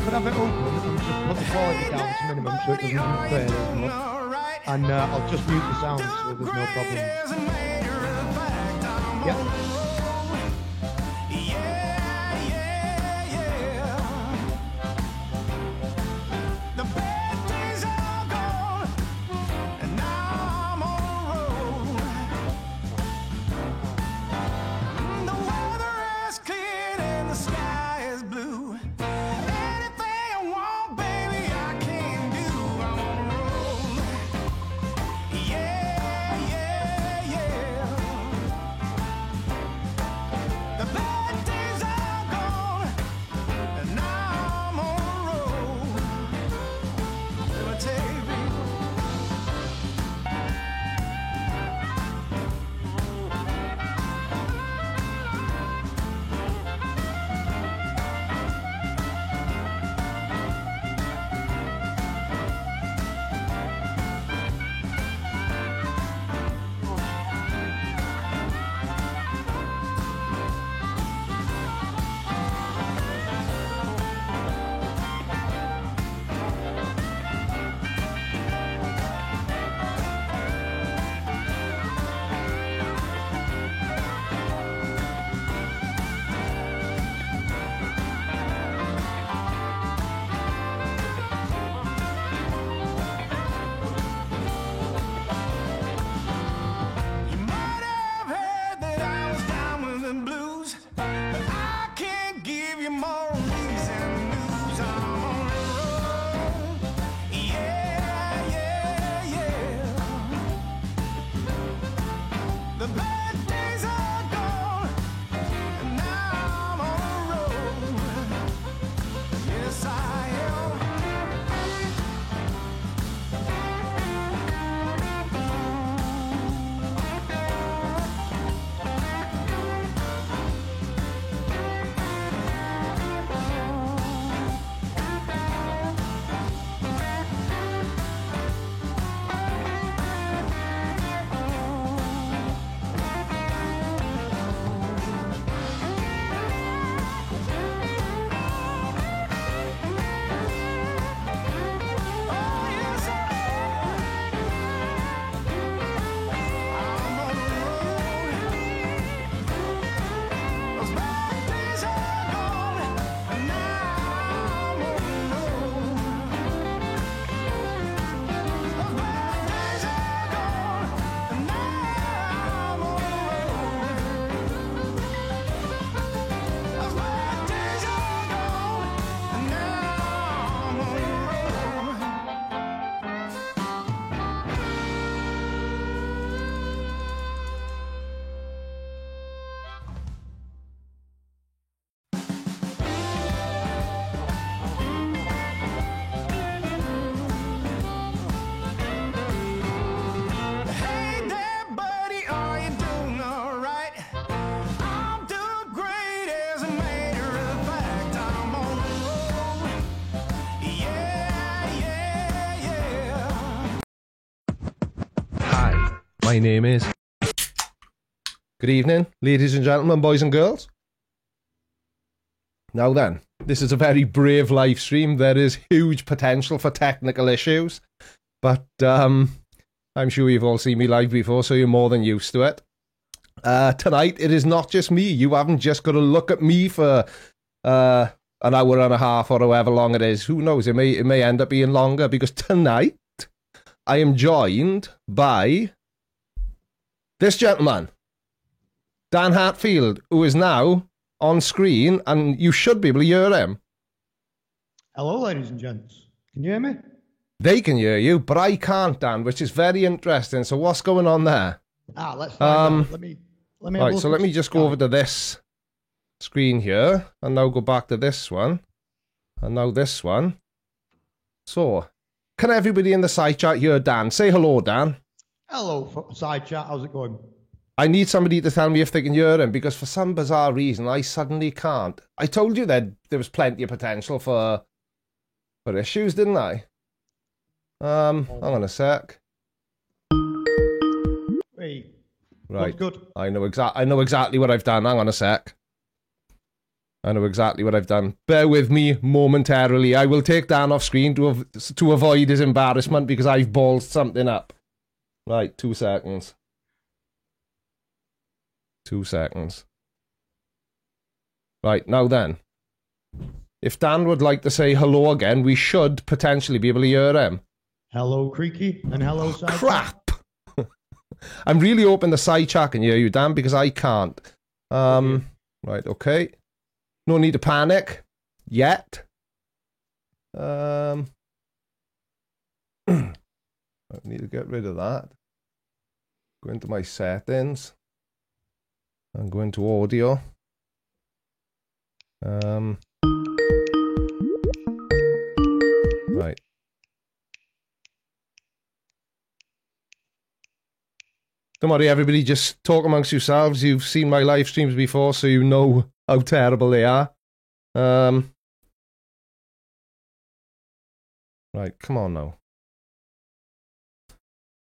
could have it open and just put the quality down to minimum so it doesn't interfere as much. And I'll just mute the sound so there's no problem. Yeah. My name is... Good evening, ladies and gentlemen, boys and girls. Now then, this is a very brave live stream. There is huge potential for technical issues. But I'm sure you've all seen me live before, so you're more than used to it. Tonight, it is not just me. You haven't just got to look at me for an hour and a half or however long it is. Who knows? It may end up being longer, because tonight I am joined by this gentleman, Dan Hartfield, who is now on screen, and you should be able to hear him. Hello, ladies and gents. Can you hear me? They can hear you, but I can't, Dan, which is very interesting. So what's going on there? Let's find out. Let me. Right, so let me just go over to this screen here, and now go back to this one, and now this one. So, can everybody in the side chat hear Dan? Say hello, Dan. Hello, side chat. How's it going? I need somebody to tell me if they can hear him, because for some bizarre reason, I suddenly can't. I told you that there was plenty of potential for issues, didn't I? Hang on a sec. Hey. Right. Good. I know exactly what I've done. Hang on a sec. I know exactly what I've done. Bear with me momentarily. I will take Dan off screen to avoid his embarrassment because I've ballsed something up. Right, 2 seconds. 2 seconds. Right, now then. If Dan would like to say hello again, we should potentially be able to hear him. Hello, Creaky, and hello, Side Crap! I'm really hoping the side chat can hear you, Dan, because I can't. Right, okay. No need to panic. Yet. I need to get rid of that. Go into my settings. And go into audio. Right. Don't worry, everybody, just talk amongst yourselves. You've seen my live streams before, so you know how terrible they are. Right, come on now.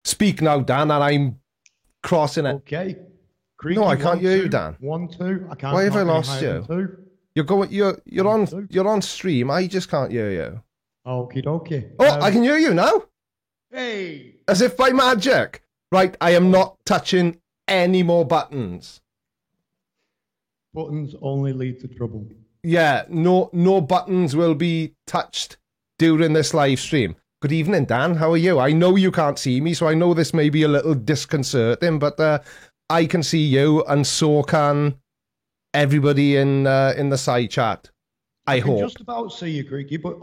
Speak now, Dan, and I'm crossing it. Okay. Creaky, No, I can't hear you, 2, Dan. 1, 2. I can't. Why have I knock any lost higher you? than 2. You're on stream. I just can't hear you. Okie dokie. Oh, I can hear you now. Hey. As if by magic. Right, I am not touching any more buttons. Buttons only lead to trouble. Yeah, no buttons will be touched during this live stream. Good evening, Dan. How are you? I know you can't see me, so I know this may be a little disconcerting, but I can see you, and so can everybody in the side chat. I hope. I can just about see you, Creaky, but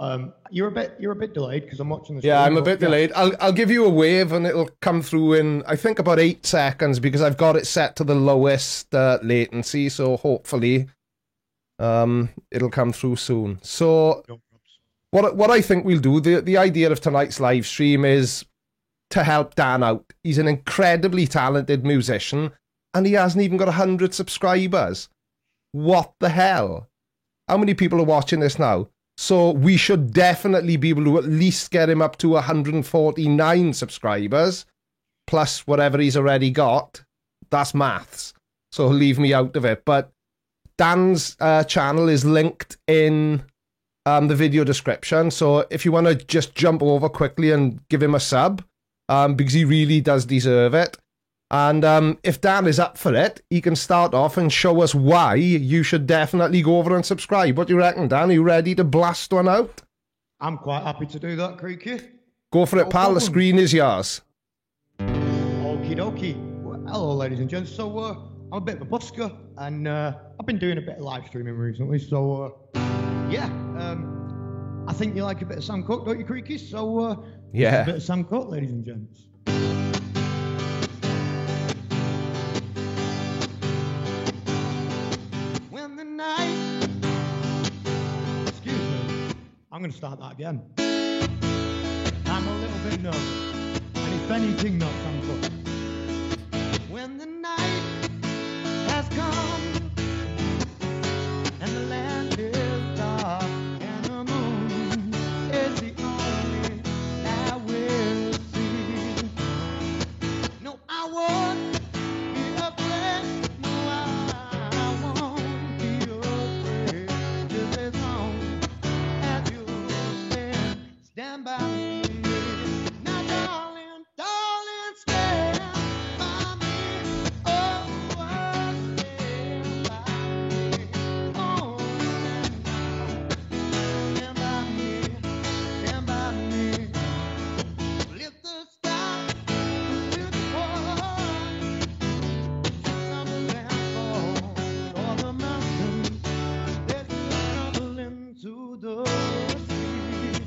you're a bit delayed because I'm watching the. Yeah, I'm a bit delayed. I'll give you a wave, and it'll come through in I think about 8 seconds because I've got it set to the lowest latency. So hopefully, it'll come through soon. So what I think we'll do, the idea of tonight's live stream is to help Dan out. He's an incredibly talented musician, and he hasn't even got 100 subscribers. What the hell? How many people are watching this now? So we should definitely be able to at least get him up to 149 subscribers, plus whatever he's already got. That's maths. So leave me out of it. But Dan's channel is linked in the video description. So if you want to just jump over quickly and give him a sub, because he really does deserve it. And if Dan is up for it, he can start off and show us why you should definitely go over and subscribe. What do you reckon, Dan? Are you ready to blast one out? I'm quite happy to do that, Creaky. Go for it, pal. The screen is yours. Okie dokie. Well, hello, ladies and gents. So, I'm a bit of a busker, and I've been doing a bit of live streaming recently. So, yeah, I think you like a bit of Sam Cooke, don't you, Creaky? So, yeah, a bit of Sam Cooke, ladies and gents. I'm going to start that again. I'm a little bit nervous. And if anything, not Sam Cooke. When the night has come and the land is dark and the moon is the only I will see. No, I won't be afraid. No, I won't be afraid. Just as long as you stand by me. Now, darling, darling, stand by me. Oh, stand by me. Oh, stand by me. Stand by me. Lift the sky, lift the water, summer and fall, all the mountains that tumble into the sea.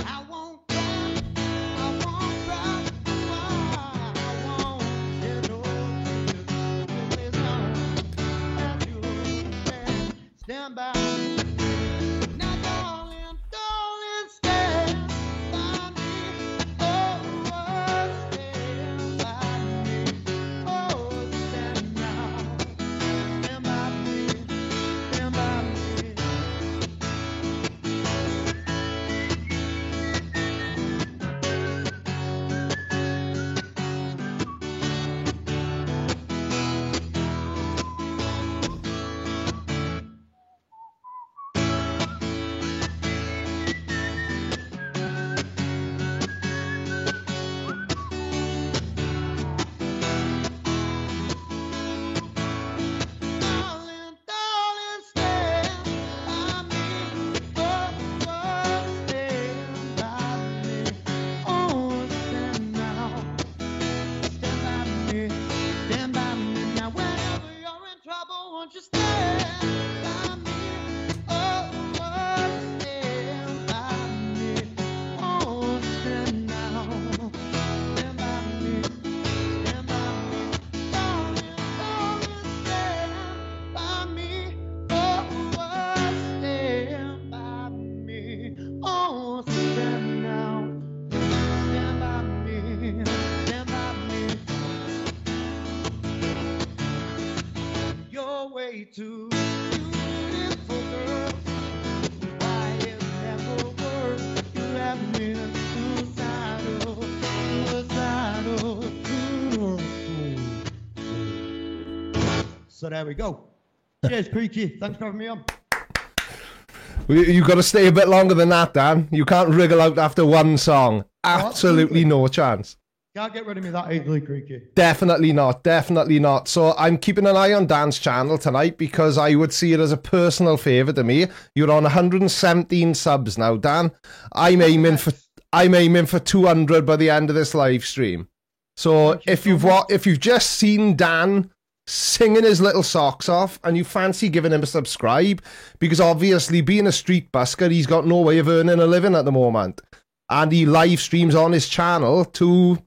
I won't cry, I won't cry, I won't shed no tears. As long as you stand by me. Now, darling, darling, stand by me. Oh, stand by me. Oh, stand now. Stand by me. Stand by me. So there we go. Cheers, Creaky. Thanks for having me on. You've got to stay a bit longer than that, Dan. You can't wriggle out after one song. Absolutely no chance. Can't get rid of me that easily, Creaky. Definitely not. Definitely not. So I'm keeping an eye on Dan's channel tonight because I would see it as a personal favour to me. You're on 117 subs now, Dan. I'm aiming for 200 by the end of this live stream. So if you've just seen Dan singing his little socks off and you fancy giving him a subscribe, because obviously being a street busker, he's got no way of earning a living at the moment, and he live streams on his channel to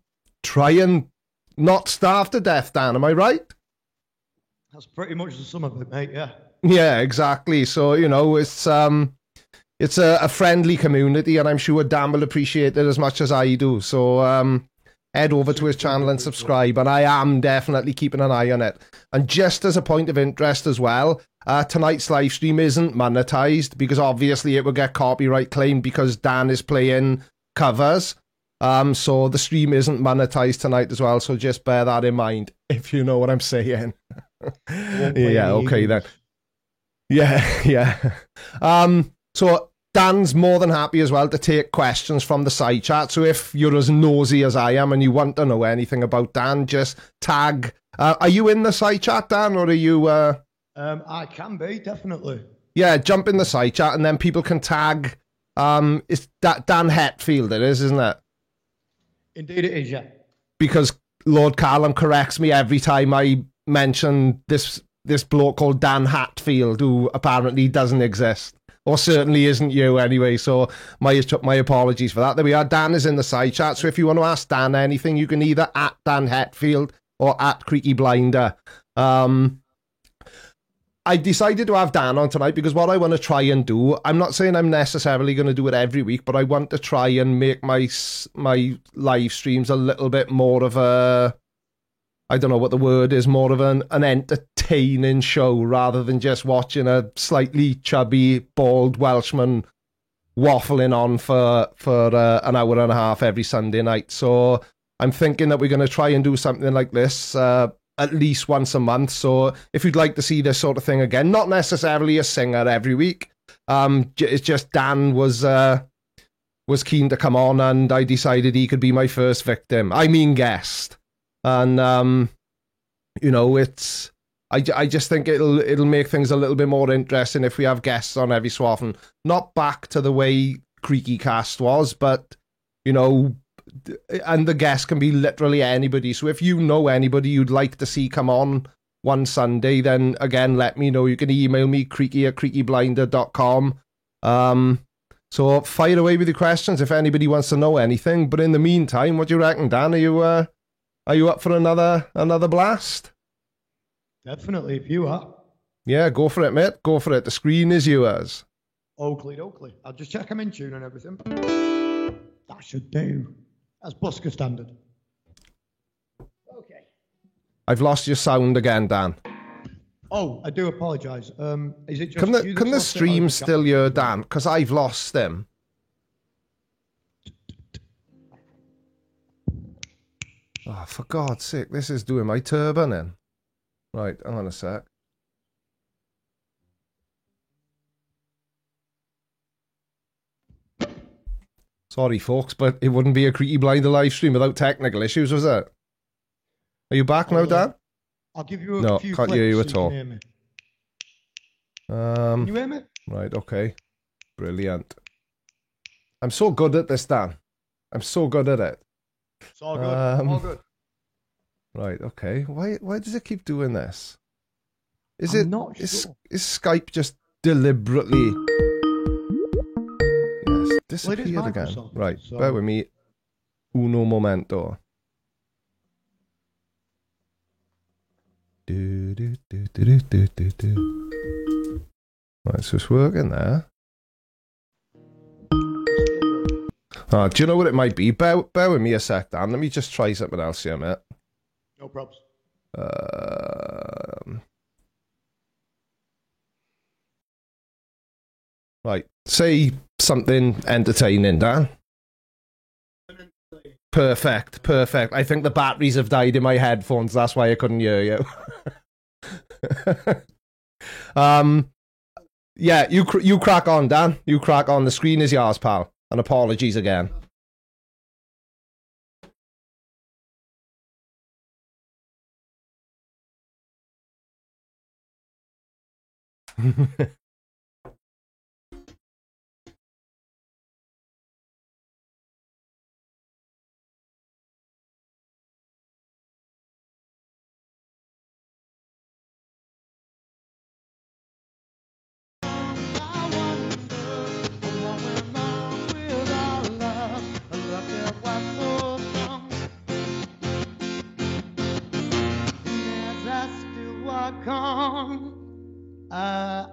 try and not starve to death. Dan, am I right? That's pretty much the sum of it, mate. Yeah, exactly. So it's a friendly community, and I'm sure Dan will appreciate it as much as I do. So head over to his channel and subscribe, and I am definitely keeping an eye on it. And just as a point of interest as well, tonight's live stream isn't monetized because obviously it will get copyright claimed because Dan is playing covers. So the stream isn't monetized tonight as well, so just bear that in mind, if you know what I'm saying. Yeah, okay then. Yeah. So Dan's more than happy as well to take questions from the side chat. So if you're as nosy as I am and you want to know anything about Dan, just tag. Are you in the side chat, Dan, or are you? I can be, definitely. Yeah, jump in the side chat and then people can tag. It's Dan Hetfield, it is, isn't it? Indeed it is, yeah. Because Lord Callum corrects me every time I mention this bloke called Dan Hatfield, who apparently doesn't exist. Or certainly isn't you anyway, so my apologies for that. There we are. Dan is in the side chat, so if you want to ask Dan anything, you can either at Dan Hetfield or at Creaky Blinder. I decided to have Dan on tonight because what I want to try and do, I'm not saying I'm necessarily going to do it every week, but I want to try and make my live streams a little bit more of a, I don't know what the word is, more of an entertaining show rather than just watching a slightly chubby, bald Welshman waffling on for an hour and a half every Sunday night. So I'm thinking that we're going to try and do something like this at least once a month. So if you'd like to see this sort of thing again, not necessarily a singer every week, it's just Dan was keen to come on and I decided he could be my first victim. I mean guest. And, it's, I just think it'll make things a little bit more interesting if we have guests on every so often. Not back to the way Creaky Cast was, but, and the guest can be literally anybody. So if you know anybody you'd like to see come on one Sunday, then again, let me know. You can email me, creaky@creakyblinder.com. So fire away with your questions if anybody wants to know anything. But in the meantime, what do you reckon, Dan? Are you up for another blast? Definitely, if you are. Yeah, go for it, mate. Go for it. The screen is yours. Oakley. I'll just check I'm in tune and everything. That should do. That's busker standard. Okay. I've lost your sound again, Dan. Oh, I do apologise. Is it just can the stream still hear Dan? Because I've lost him. Oh, for God's sake, this is doing my turban in. Right, hang on a sec. Sorry, folks, but it wouldn't be a Creaky Blinder live stream without technical issues, was it? Are you back now, Dan? I'll give you a few clips. Can't hear you at so all. Can you hear me? Right, okay. Brilliant. I'm so good at this, Dan. I'm so good at it. It's all good. All good. Right, okay. Why does it keep doing this? Is Skype just deliberately disappeared again? Right, so bear with me. Uno momento. Right, so it's working there. Do you know what it might be? Bear with me a sec, Dan. Let me just try something else here, mate. No problems. Right. Say something entertaining, Dan. Perfect. I think the batteries have died in my headphones. That's why I couldn't hear you. Yeah, you crack on, Dan. You crack on. The screen is yours, pal. And apologies again.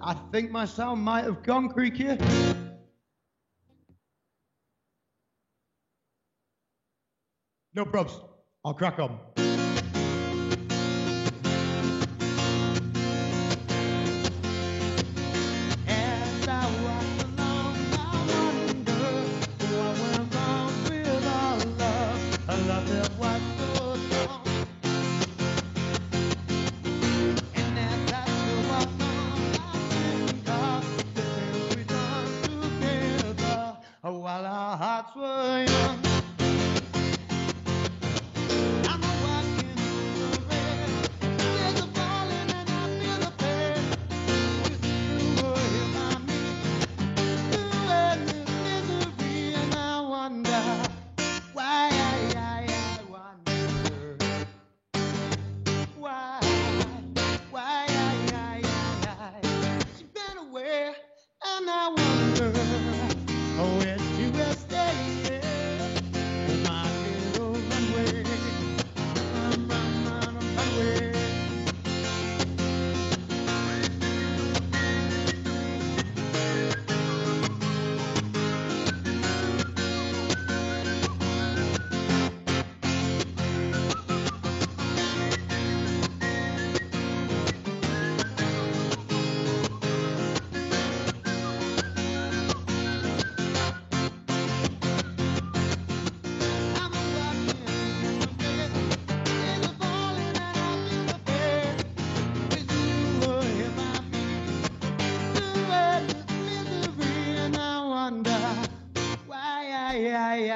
I think my sound might have gone creaky. No probs. I'll crack on. As I walk along, I wonder what went wrong with our love. A love that was so strong. And as I still walk on, I think of the things we done together while our hearts were young.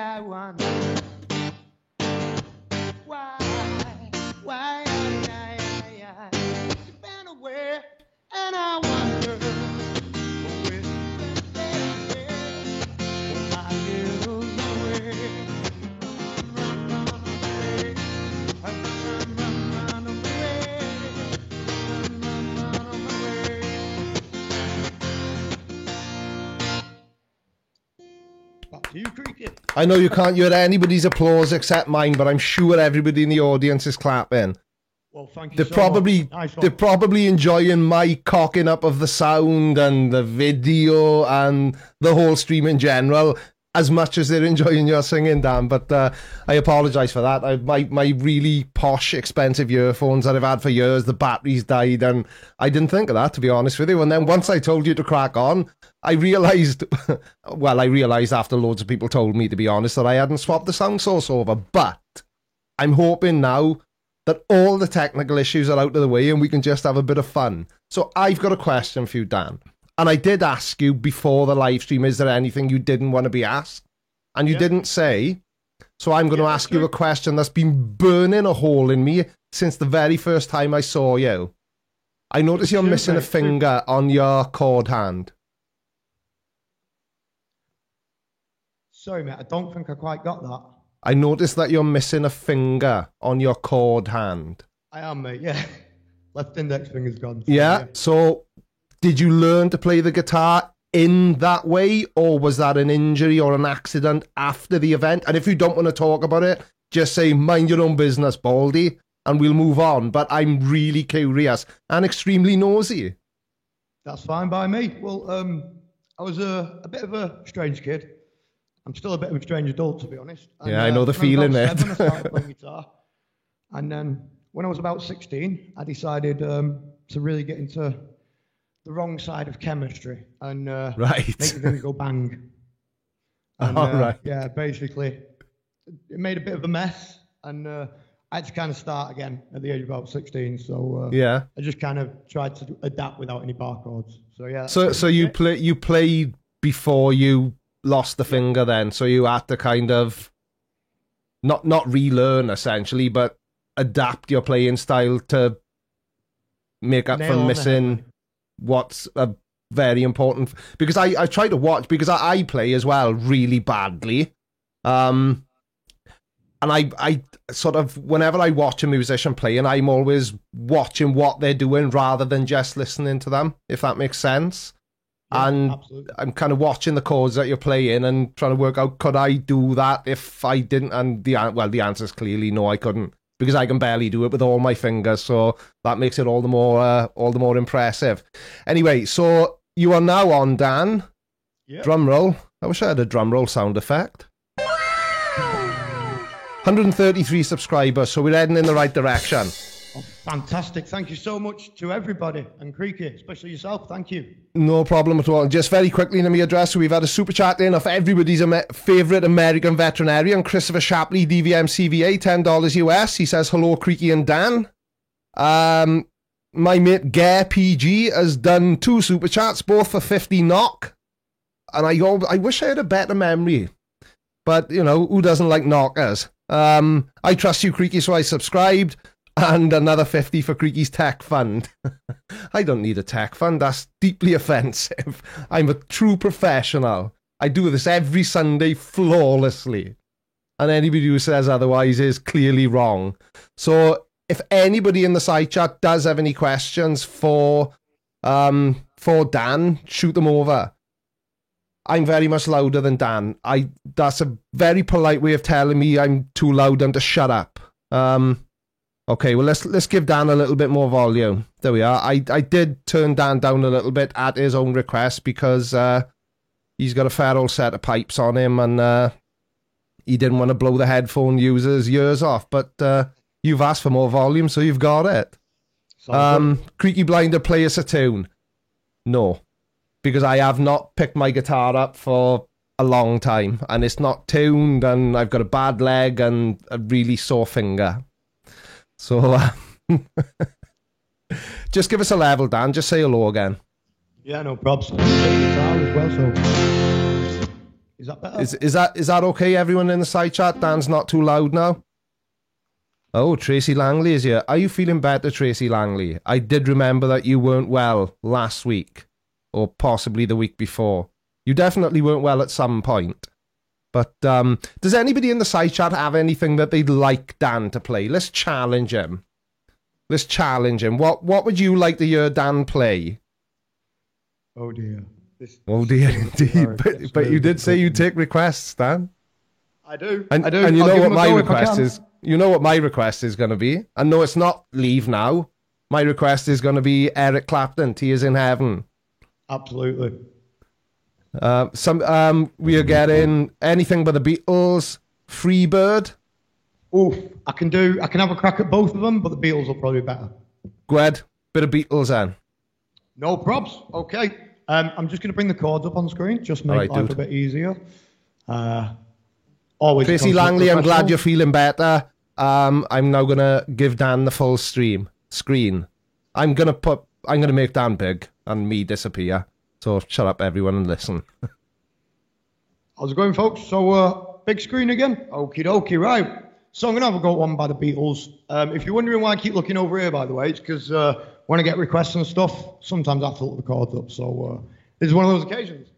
I wonder why she's been away, and I wonder where she's been staying, my little away. Run away, run away, run away. Back to you, Cricket. I know you can't hear anybody's applause except mine, but I'm sure everybody in the audience is clapping. Well, thank you. They're probably enjoying my cocking up of the sound and the video and the whole stream in general as much as they're enjoying your singing, Dan. But I apologise for that. My really posh, expensive earphones that I've had for years, the batteries died, and I didn't think of that, to be honest with you. And then once I told you to crack on, I realised, well, I realised after loads of people told me, to be honest, that I hadn't swapped the sound source over. But I'm hoping now that all the technical issues are out of the way and we can just have a bit of fun. So I've got a question for you, Dan. And I did ask you before the live stream, is there anything you didn't want to be asked? And you didn't say. So I'm going to ask you a question that's been burning a hole in me since the very first time I saw you. I notice you're missing a finger on your chord hand. Sorry, mate, I don't think I quite got that. I noticed that you're missing a finger on your chord hand. I am, mate, yeah. Left index finger's gone. Yeah, so did you learn to play the guitar in that way, or was that an injury or an accident after the event? And if you don't want to talk about it, just say, mind your own business, Baldy, and we'll move on. But I'm really curious and extremely nosy. That's fine by me. Well, I was a bit of a strange kid. I'm still a bit of a strange adult, to be honest. And, yeah, I know the feeling, mate. I started playing guitar. And then when I was about 16, I decided to really get into the wrong side of chemistry and make things go bang. And, right. Yeah, basically, it made a bit of a mess. And I had to kind of start again at the age of about 16. So Yeah. I just kind of tried to adapt without any barcodes. So yeah. So you played before you lost the finger then, so you had to kind of not relearn essentially, but adapt your playing style to make up for missing what's a very important, because I try to watch, because I play as well really badly, and I sort of, whenever I watch a musician playing, I'm always watching what they're doing rather than just listening to them, if that makes sense. Yeah, and absolutely. I'm kind of watching the chords that you're playing and trying to work out, could I do that if I didn't? And the answer is clearly no, I couldn't, because I can barely do it with all my fingers. So that makes it all the more impressive. Anyway, so you are now on, Dan. Yep. Drum roll. I wish I had a drum roll sound effect. 133 subscribers, so we're heading in the right direction. Oh, fantastic. Thank you so much to everybody, and Creaky, especially yourself. Thank you. No problem at all. Just very quickly, let me address, so we've had a super chat in of everybody's favourite American veterinarian, Christopher Shapley, DVM CVA, $10 US. He says, hello, Creaky and Dan. My mate, Gare PG, has done 2 super chats, both for 50 knock. And I wish I had a better memory. But, you know, who doesn't like knockers? I trust you, Creaky, so I subscribed. And another 50 for Creaky's tech fund. I don't need a tech fund. That's deeply offensive. I'm a true professional. I do this every Sunday flawlessly. And anybody who says otherwise is clearly wrong. So if anybody in the side chat does have any questions for Dan, shoot them over. I'm very much louder than Dan. That's a very polite way of telling me I'm too loud and to shut up. Okay, well, let's give Dan a little bit more volume. There we are. I did turn Dan down a little bit at his own request, because he's got a fair old set of pipes on him, and he didn't want to blow the headphone users' ears off. But you've asked for more volume, so you've got it. Creaky Blinder, play us a tune. No, because I have not picked my guitar up for a long time, and it's not tuned, and I've got a bad leg and a really sore finger. So, just give us a level, Dan. Just say hello again. Yeah, no probs. Guitar as well, so is that better? Is that okay, everyone in the side chat? Dan's not too loud now. Oh, Tracy Langley is here. Are you feeling better, Tracy Langley? I did remember that you weren't well last week, or possibly the week before. You definitely weren't well at some point. But does anybody in the side chat have anything that they'd like Dan to play? Let's challenge him. What would you like to hear Dan play? Oh dear. Oh dear, indeed. But you did say you take requests, Dan. I do. And you know what my request is. You know what my request is going to be. And no, it's not Leave Now. My request is going to be Eric Clapton, Tears in Heaven. Absolutely. We are getting Anything But the Beatles, Freebird. Oof, I can have a crack at both of them, but the Beatles will probably be better. Go ahead, bit of Beatles then. No probs. Okay. I'm just going to bring the chords up on screen, just make life a bit easier. Always. Tracy Langley, I'm glad you're feeling better. I'm now going to give Dan the full screen. I'm going to make Dan big and me disappear. So shut up, everyone, and listen. How's it going, folks? So, big screen again. Okie dokie, right. So I'm going to have a go one by the Beatles. If you're wondering why I keep looking over here, by the way, it's because when I get requests and stuff, sometimes I have to look the chords up. So this is one of those occasions.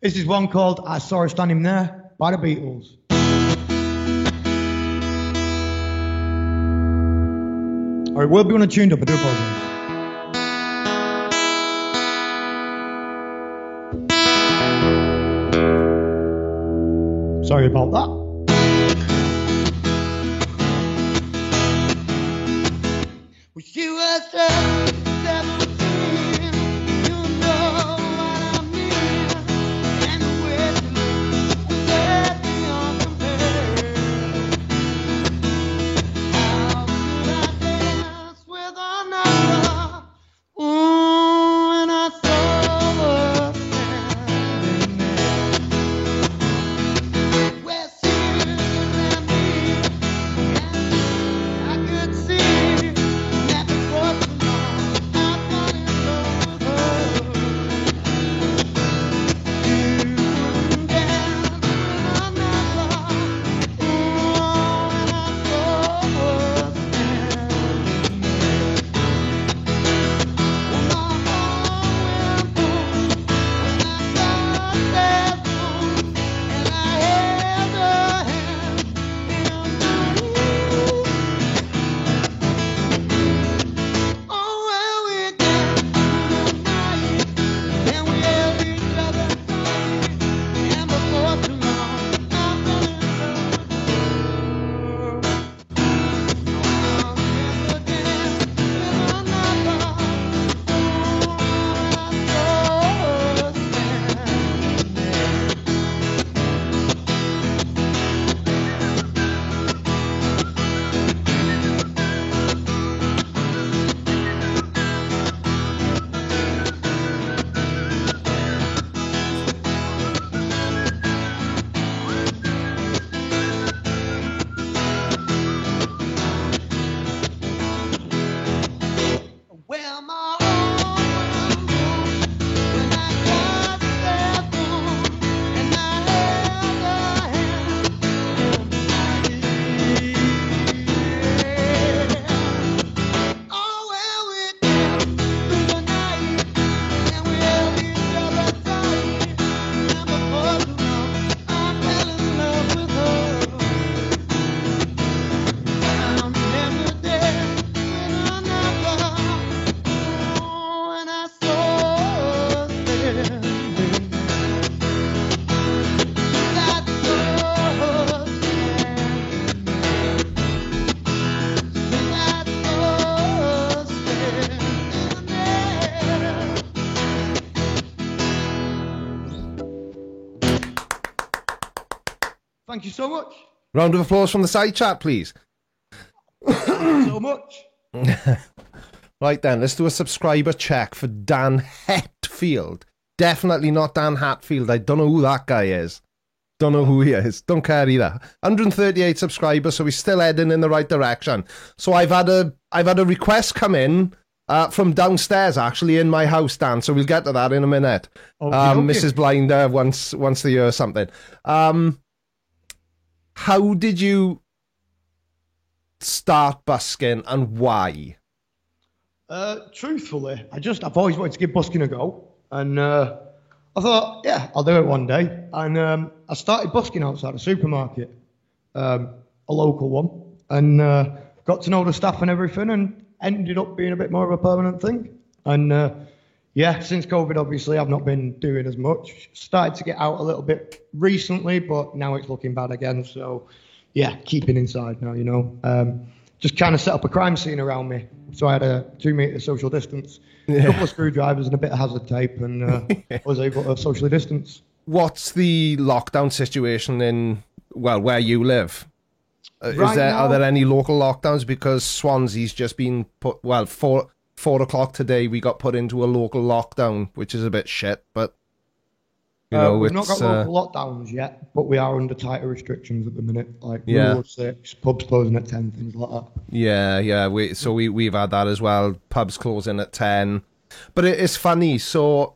This is one called I Saw Her Standing There by the Beatles. All right, we'll be on a tuned up. I do apologize. Sorry about that. Well, she was 17, you know what I mean, and the way she looked set me on the bed. How could I dance with another? Ooh, and I saw her standing there. Well, she and me, and I Thank you so much. Round of applause from the side chat, please. Thank you so much. Right then, let's do a subscriber check for Dan Hetfield. Definitely not Dan Hatfield. I don't know who that guy is. Don't know who he is. Don't care either. 138 subscribers, so we're still heading in the right direction. So I've had a request come in from downstairs, actually, in my house, Dan. So we'll get to that in a minute. Okay. Mrs. Blinder wants to hear something. How did you start busking and why? Truthfully, I've always wanted to give busking a go. And I thought, yeah, I'll do it one day. And I started busking outside a supermarket, a local one, and got to know the staff and everything, and ended up being a bit more of a permanent thing. And yeah, since COVID, obviously, I've not been doing as much. Started to get out a little bit recently, but now it's looking bad again. So yeah, keeping inside now, you know. Just kind of set up a crime scene around me. So I had a 2 meter social distance, a couple of screwdrivers and a bit of hazard tape, and I was able to socially distance. What's the lockdown situation in, well, where you live? Are there any local lockdowns? Because Swansea's just been put, well, 4 o'clock today, we got put into a local lockdown, which is a bit shit, but, you know, we've not got local lockdowns yet, but we are under tighter restrictions at the minute, like Rule 6, pubs closing at 10, things like that. Yeah, we've had that as well, pubs closing at 10. But it's funny, so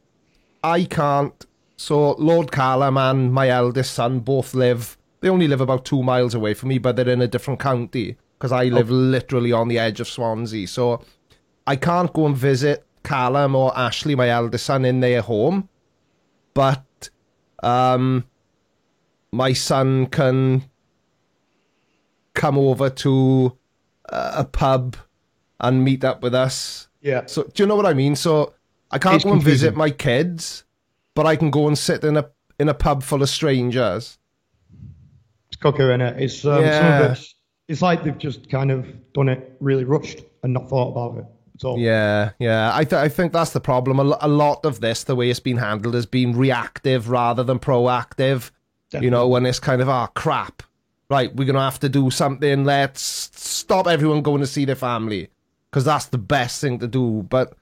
Lord Callum and my eldest son both they only live about 2 miles away from me, but they're in a different county, because I live literally on the edge of Swansea, so I can't go and visit Callum or Ashley, my eldest son, in their home, but my son can come over to a pub and meet up with us. Yeah. So do you know what I mean? So I can't go and visit my kids, but I can go and sit in a pub full of strangers. It's cooker, innit? It's some of it's like they've just kind of done it really rushed and not thought about it at all. Yeah. I think that's the problem. A lot of this, the way it's been handled, has been reactive rather than proactive. Definitely. You know, when it's kind of, crap. Right, we're going to have to do something. Let's stop everyone going to see their family, because that's the best thing to do. But,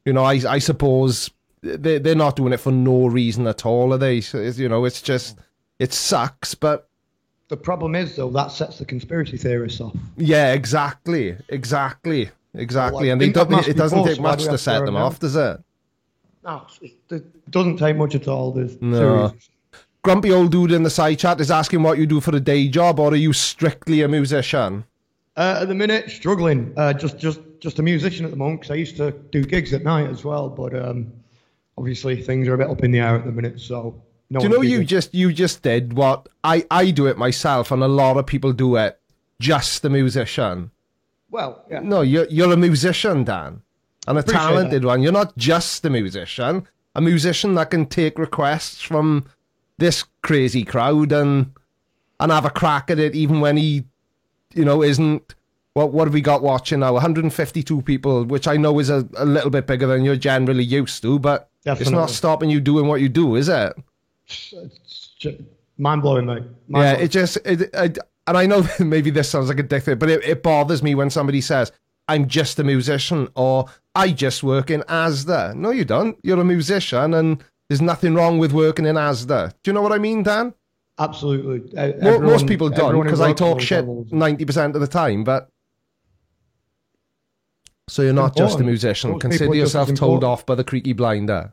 you know, I suppose they're not doing it for no reason at all, are they? So, you know, it's just, it sucks, but... The problem is, though, that sets the conspiracy theorists off. Yeah, exactly. Well, and it doesn't take much to set them off, does it? No, it doesn't take much at all. No. Grumpy old dude in the side chat is asking what you do for a day job, or are you strictly a musician? At the minute, struggling. Just a musician at the moment, because I used to do gigs at night as well, but obviously things are a bit up in the air at the minute, so... Do you know you just did what I do it myself, and a lot of people do it. Just a musician. Well, yeah. No, you're a musician, Dan, and a talented one. You're not just a musician. A musician that can take requests from this crazy crowd and have a crack at it, even when he, you know, isn't. What have we got watching now? 152 people, which I know is a little bit bigger than you're generally used to, but Definitely. It's not stopping you doing what you do, is it? It's just mind-blowing, mate. And I know maybe this sounds like a dick thing, but it bothers me when somebody says, I'm just a musician, or I just work in Asda. No, you don't. You're a musician, and there's nothing wrong with working in Asda. Do you know what I mean, Dan? Absolutely. Most people don't, because I talk shit 90% of the time, but... So you're not just a musician. Consider yourself told off by the creaky blinder.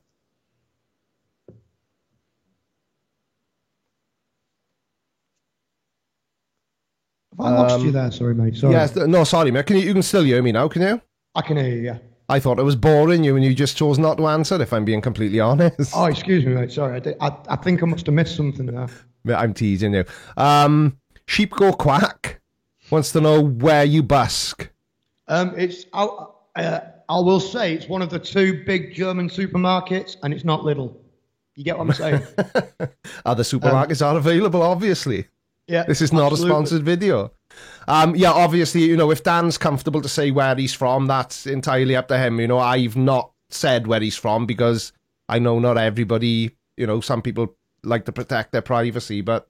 Have I lost you there? Sorry, mate. Sorry. Yes, no, sorry, mate. You can still hear me now, can you? I can hear you, yeah. I thought it was boring you and you just chose not to answer, if I'm being completely honest. Oh, excuse me, mate. Sorry. I think I must have missed something there. I'm teasing you. Sheep Go Quack wants to know where you busk. I will say it's one of the 2 big German supermarkets, and it's not Lidl. You get what I'm saying? Other supermarkets are available, obviously. Yeah, this is not a sponsored video. Yeah, obviously, you know, if Dan's comfortable to say where he's from, that's entirely up to him. You know, I've not said where he's from because I know not everybody, you know, some people like to protect their privacy, but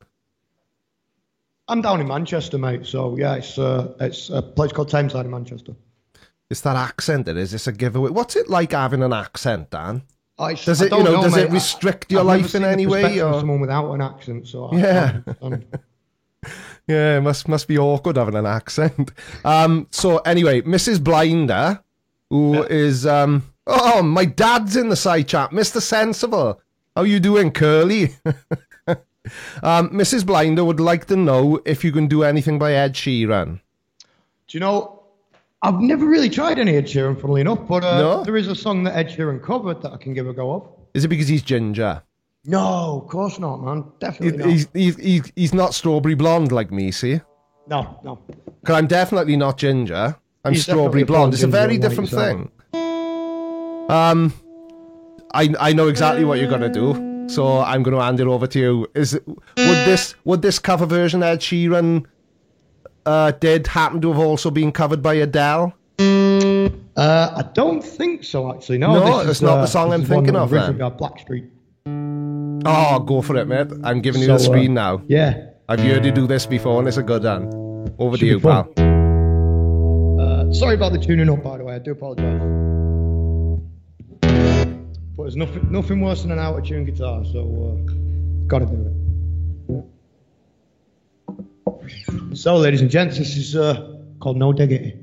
I'm down in Manchester, mate. So yeah, it's a place called Tameside in Manchester. It's that accent. It is. It's a giveaway. What's it like having an accent, Dan? Does it, mate. it restrict your life in any way? Or someone without an accent, so yeah, yeah, it must be awkward having an accent. So anyway, Mrs. Blinder, who is oh, my dad's in the side chat, Mr. Sensible. How you doing, Curly? Mrs. Blinder would like to know if you can do anything by Ed Sheeran. Do you know? I've never really tried any Ed Sheeran, funnily enough, but No? there is a song that Ed Sheeran covered that I can give a go of. Is it because he's ginger? No, of course not, man. Definitely not. He's not strawberry blonde like me, see? No. Because I'm definitely not ginger. I'm He's strawberry definitely a blonde. It's a ginger, very like different yourself. thing. I know exactly what you're gonna do, so I'm gonna hand it over to you. Would this cover version Ed Sheeran did happen to have also been covered by Adele? I don't think so, actually. No, No, it's not the song I'm thinking of, then. Blackstreet. Oh, go for it, mate. I'm giving you the screen now. Yeah. I've heard you do this before, and it's a good one. Over to Should you, be fun. pal. Sorry about the tuning up, by the way. I do apologise. But there's nothing worse than an out-of-tune guitar, so gotta do it. So, ladies and gents, this is called No Diggity.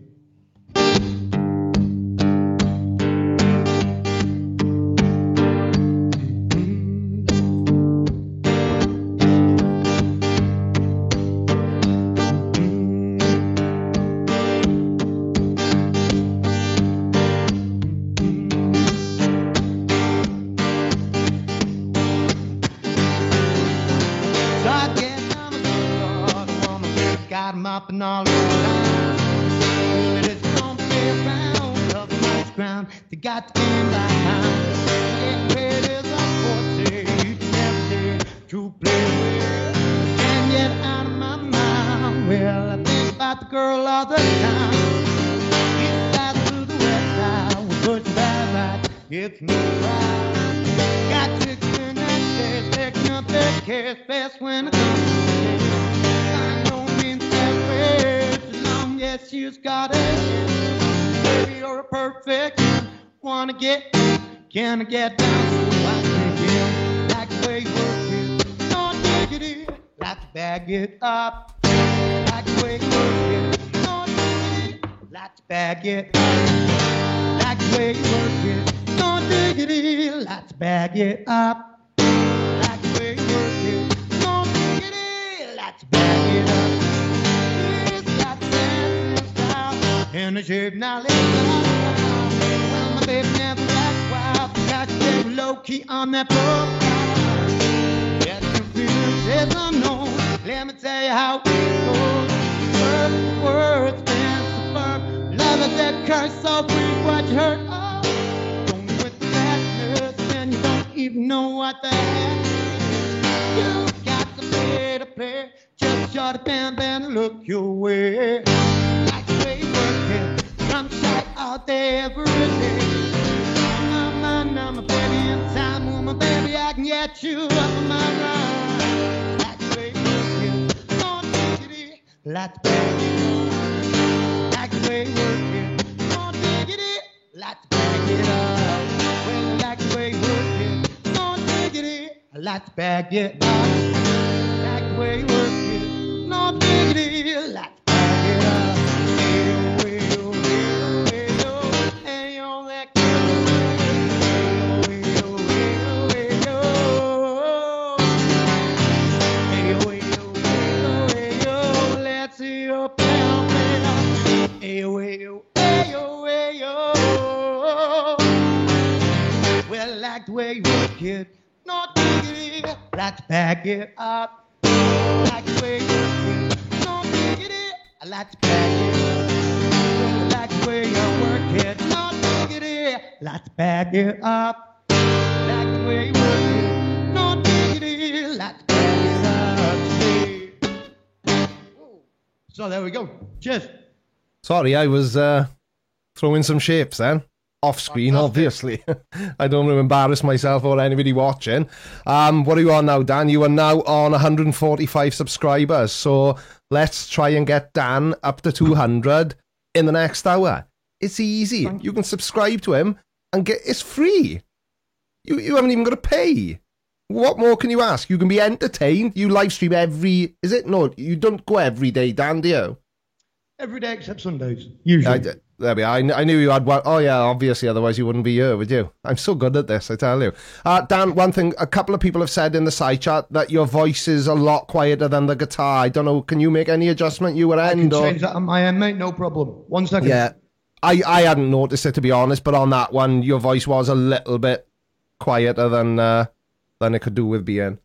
They got to end by time. It is a forte, never to play with. Can't get out of my mind. Well, I think about the girl all the time. East side to the west side, we put you back right. It's no pride. Got to turn that chase, picking up that cash fast when it comes to this. I don't mean separate, as long as she's got it. Baby, you're a perfect. Wanna get, can I get down so I can get like the way you work it? Don't diggity, like to bag it up. Like the way you work it. Don't diggity, like to bag it up. Like the way you work it. Don't diggity, like to bag it up. Like the way you work it. Don't diggity, like to bag it up. It's got sense and style and a shape now let's go. Baby, never act wild. Got you very low key on that profile. Yes, your feelings is unknown. Let me tell you how it goes. Perfect words, been superb. Love is that curse, so weak what you heard. Oh, don't quit the madness, and you don't even know what the heck. You got to play. Just shut it down, then look your way. Like the way you work it. Come shine out there every day. I'm a baby in time, woman, baby, I can get you up on my ride. Like the way you work it, don't diggity, like the bag it up. Like the way you work it, don't diggity, like the bag it up. Well, like the way you work it, don't diggity, like the bag it up. Like the way you work it, don't diggity, like the bag it up. Well, like the way you work it, no diggity, like to back it up. Like the way you work it, no diggity, I like to back it up. Well, like the way you work it, no diggity, like to back it up. Like the way you work it, no diggity, like to back it up. So there we go. Cheers. Sorry, I was throwing some shapes then. off screen, Fantastic. obviously. I don't want to embarrass myself or anybody watching. What are you on now, Dan? You are now on 145 subscribers. So let's try and get Dan up to 200 in the next hour. It's easy. You can subscribe to him and it's free. You haven't even got to pay. What more can you ask? You can be entertained. You live stream No, you don't go every day, Dan, do you? Every day except Sundays, usually. There we are. I knew you had one. Oh, yeah, obviously, otherwise you wouldn't be here, would you? I'm so good at this, I tell you. Dan, one thing, a couple of people have said in the side chat that your voice is a lot quieter than the guitar. I don't know, can you make any adjustment you were I can change that on my end, mate, no problem. 1 second. Yeah, I hadn't noticed it, to be honest, but on that one, your voice was a little bit quieter than it could do with being.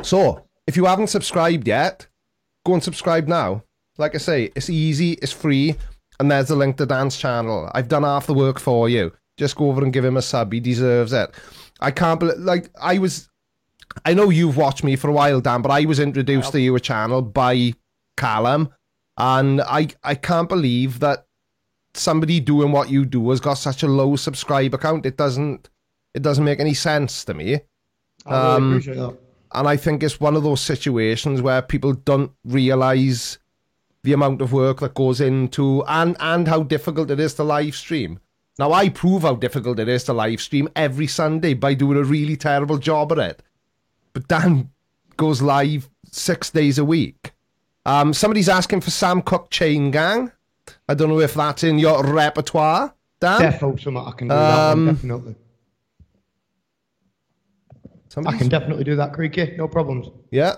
So, if you haven't subscribed yet, go and subscribe now. Like I say, it's easy, it's free, and there's the link to Dan's channel. I've done half the work for you. Just go over and give him a sub. He deserves it. I can't believe, I know you've watched me for a while, Dan, but I was introduced to your channel by Callum, and I can't believe that somebody doing what you do has got such a low subscriber count. It doesn't make any sense to me. I really appreciate that. And I think it's one of those situations where people don't realise the amount of work that goes into and how difficult it is to live stream. Now, I prove how difficult it is to live stream every Sunday by doing a really terrible job at it. But Dan goes live 6 days a week. Somebody's asking for Sam Cooke Chain Gang. I don't know if that's in your repertoire, Dan. Defo, something I can do that one, definitely. I can definitely do that, Creaky. No problems. Yeah.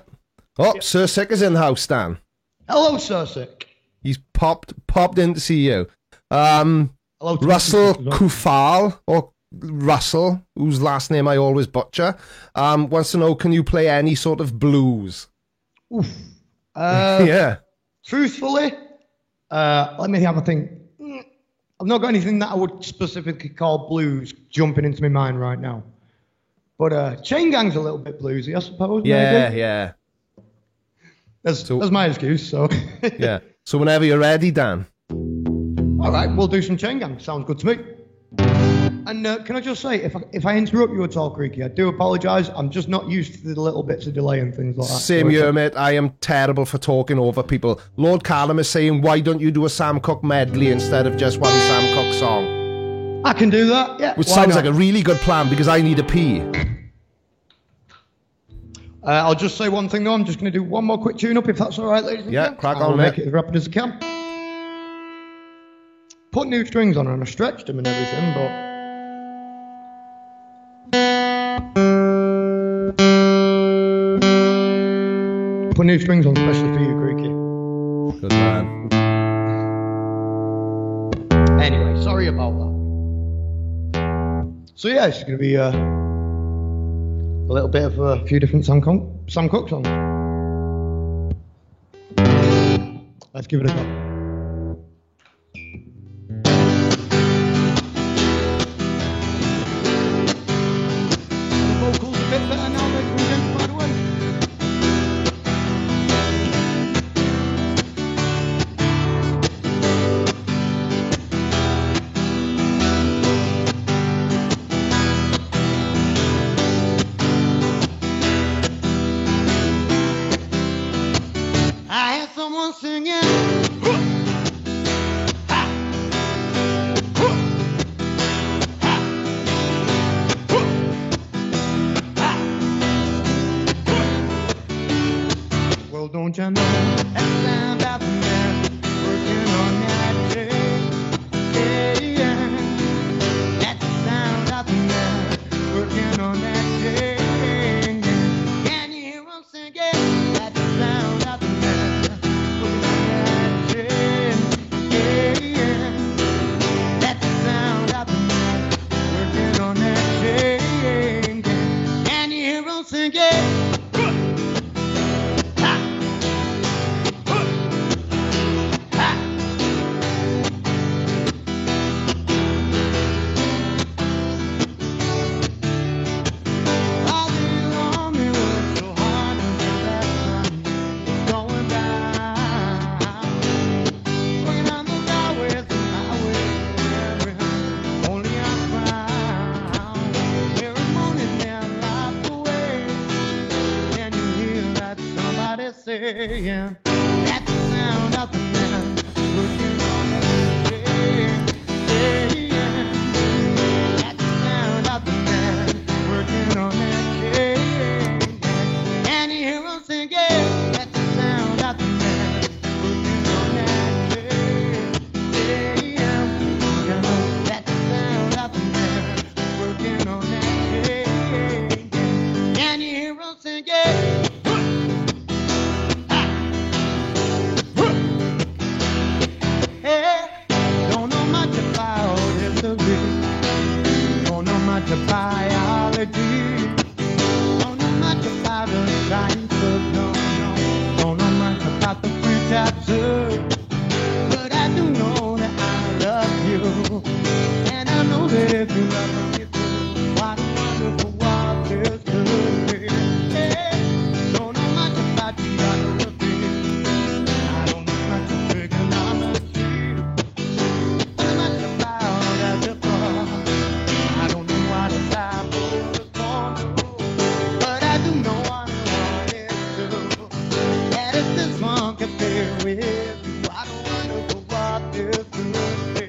Oh, Sir Sick is in the house, Dan. Hello, Sir Sick. He's popped in to see you. Hello, Russell Kufal, or Russell, whose last name I always butcher, wants to know, can you play any sort of blues? Oof. Yeah. Truthfully, let me have a think. I've not got anything that I would specifically call blues jumping into my mind right now. But Chain Gang's a little bit bluesy, I suppose. Yeah, maybe. yeah. That's my excuse, so. Yeah. So whenever you're ready, Dan. All right, we'll do some Chain Gang. Sounds good to me. And can I just say, if I interrupt you at all, Creaky, I do apologise. I'm just not used to the little bits of delay and things like that. Same here, mate. I am terrible for talking over people. Lord Callum is saying, why don't you do a Sam Cooke medley instead of just one Sam Cooke song? I can do that, yeah. Which sounds like a really good plan, because I need a pee. I'll just say one thing though. I'm just going to do one more quick tune-up, if that's all right, ladies and gents. Crack I'll on, make mate. it as rapid as I can. Put new strings on, and I stretched them and everything, but... Put new strings on, especially for you, Creaky. Good man. Anyway, sorry about that. So yeah, it's going to be a little bit of a few different Sam Cooke songs. Let's give it a go. The vocals a bit better now, ladies and gents, by the way. I hear someone singing. Well, don't you know that sound out there working on that train? Yeah, yeah. That's the sound out there working on that train. Can you hear them singing? That's the sound out there working on that train. Yeah, yeah. That's the sound out there working on that train. Can you hear them singing? saying. That's the sound of the man working on that chain. That's the sound of the man working on that chain. And you hear him singing. That's the sound of the man working on that chain. That's the sound of the man working on that chain. And you hear him singing. Don't know much about history. Don't know much about biology. Don't know much about the science of no. Don't know much about the French observe. But I do know that I love you. And I know that if you love me too, what a wonderful world this could be. Don't know much about geography. I don't know much of trigonometry. Don't know much about algebra. I don't know what a cyborg is born to. But I do know what I wanted to. That if this one could be with you, I don't wonder what this could be.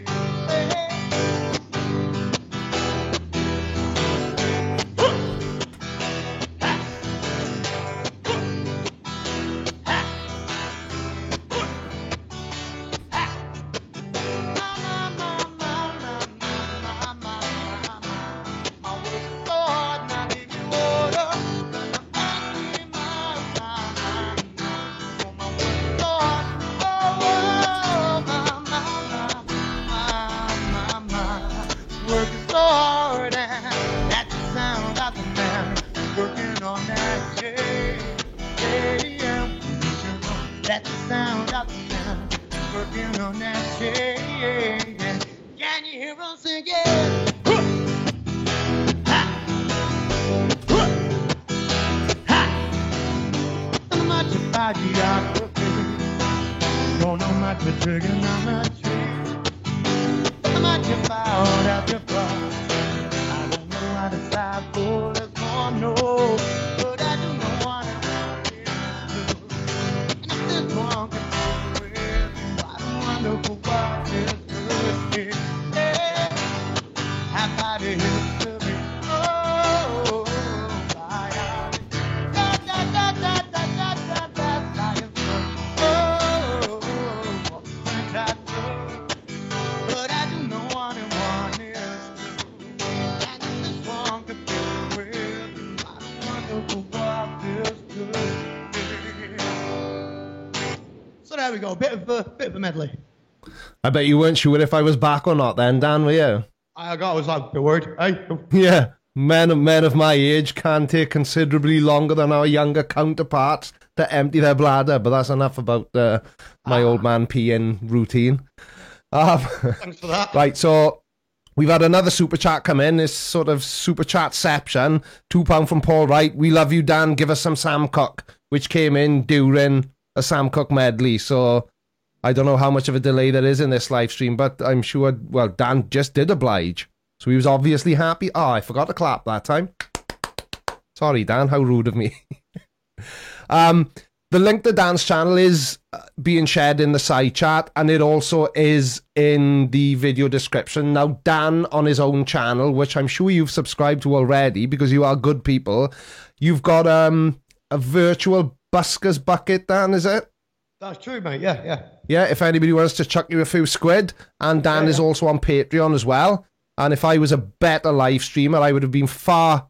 Working so hard, and that's the sound of the man working on that chain. That's the sound of the man working on that chain. Can you hear him singing? Don't know much about geography. Don't know much of trigonometry. Don't know much about algebra. I don't know how to decide for this one, no. But I do know what I want to do. And if this one can be with you, what a wonderful world this could be. How about it history? Oh, biology. Da da da da da da da da science. Oh, French I do. But I do know what I want is to. And if this one could be with you, what a wonderful world this could be. So there we go, bit of a medley. I bet you weren't sure if I was back or not then, Dan, were you? I was like, the word, hey. Yeah. Men of my age can take considerably longer than our younger counterparts to empty their bladder, but that's enough about my old man peeing routine. Thanks for that. Right, so we've had another super chat come in. This sort of super chatception. £2 from Paul Wright. We love you, Dan. Give us some Sam Cooke, which came in during a Sam Cooke medley. So I don't know how much of a delay there is in this live stream, but I'm sure, well, Dan just did oblige. So he was obviously happy. Oh, I forgot to clap that time. Sorry, Dan. How rude of me. The link to Dan's channel is being shared in the side chat, and it also is in the video description. Now, Dan, on his own channel, which I'm sure you've subscribed to already because you are good people, you've got a virtual buskers bucket, Dan, is it? That's true, mate. Yeah. Yeah, if anybody wants to chuck you a few squid. And Dan is also on Patreon as well. And if I was a better live streamer, I would have been far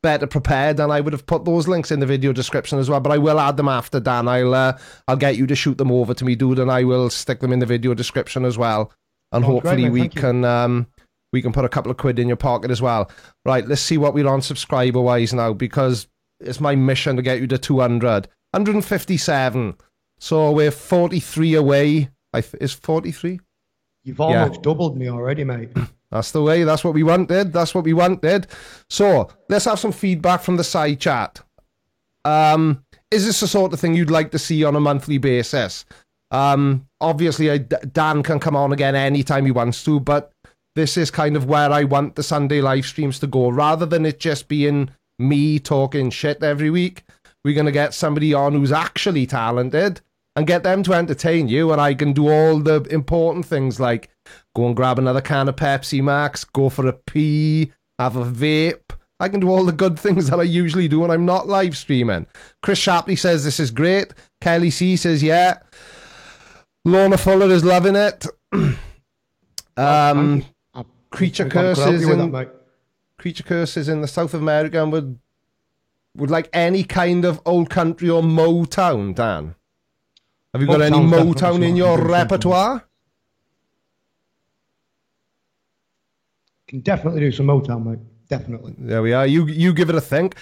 better prepared, and I would have put those links in the video description as well. But I will add them after, Dan. I'll get you to shoot them over to me, dude, and I will stick them in the video description as well. And hopefully great, we can put a couple of quid in your pocket as well. Right, let's see what we're on subscriber wise now, because it's my mission to get you to 200. 157. So we're 43 away. Is 43? You've almost doubled me already, mate. That's the way. That's what we wanted. So let's have some feedback from the side chat. Is this the sort of thing you'd like to see on a monthly basis? Obviously, Dan can come on again anytime he wants to, but this is kind of where I want the Sunday live streams to go. Rather than it just being me talking shit every week, we're going to get somebody on who's actually talented and get them to entertain you, and I can do all the important things like go and grab another can of Pepsi Max, go for a pee, have a vape. I can do all the good things that I usually do when I'm not live streaming. Chris Shapley says this is great. Kelly C says, yeah. Lorna Fuller is loving it. Creature Curses in the South of America and would like any kind of old country or Motown, Dan. Have you got any Motown in your repertoire? Can definitely do some Motown, mate. Definitely. There we are. You give it a think.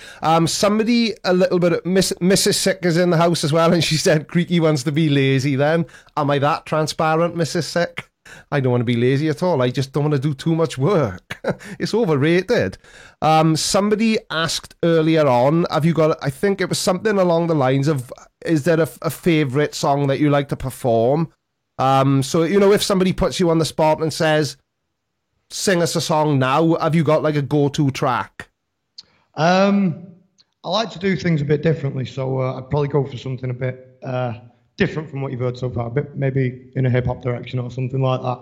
Somebody a little bit. Mrs. Sick is in the house as well, and she said Creaky wants to be lazy. Then am I that transparent, Mrs. Sick? I don't want to be lazy at all. I just don't want to do too much work. It's overrated. Somebody asked earlier on, have you got? I think it was something along the lines of, is there a favourite song that you like to perform? So if somebody puts you on the spot and says, sing us a song now, have you got like a go-to track? I like to do things a bit differently, so I'd probably go for something a bit different from what you've heard so far, a bit maybe in a hip-hop direction or something like that.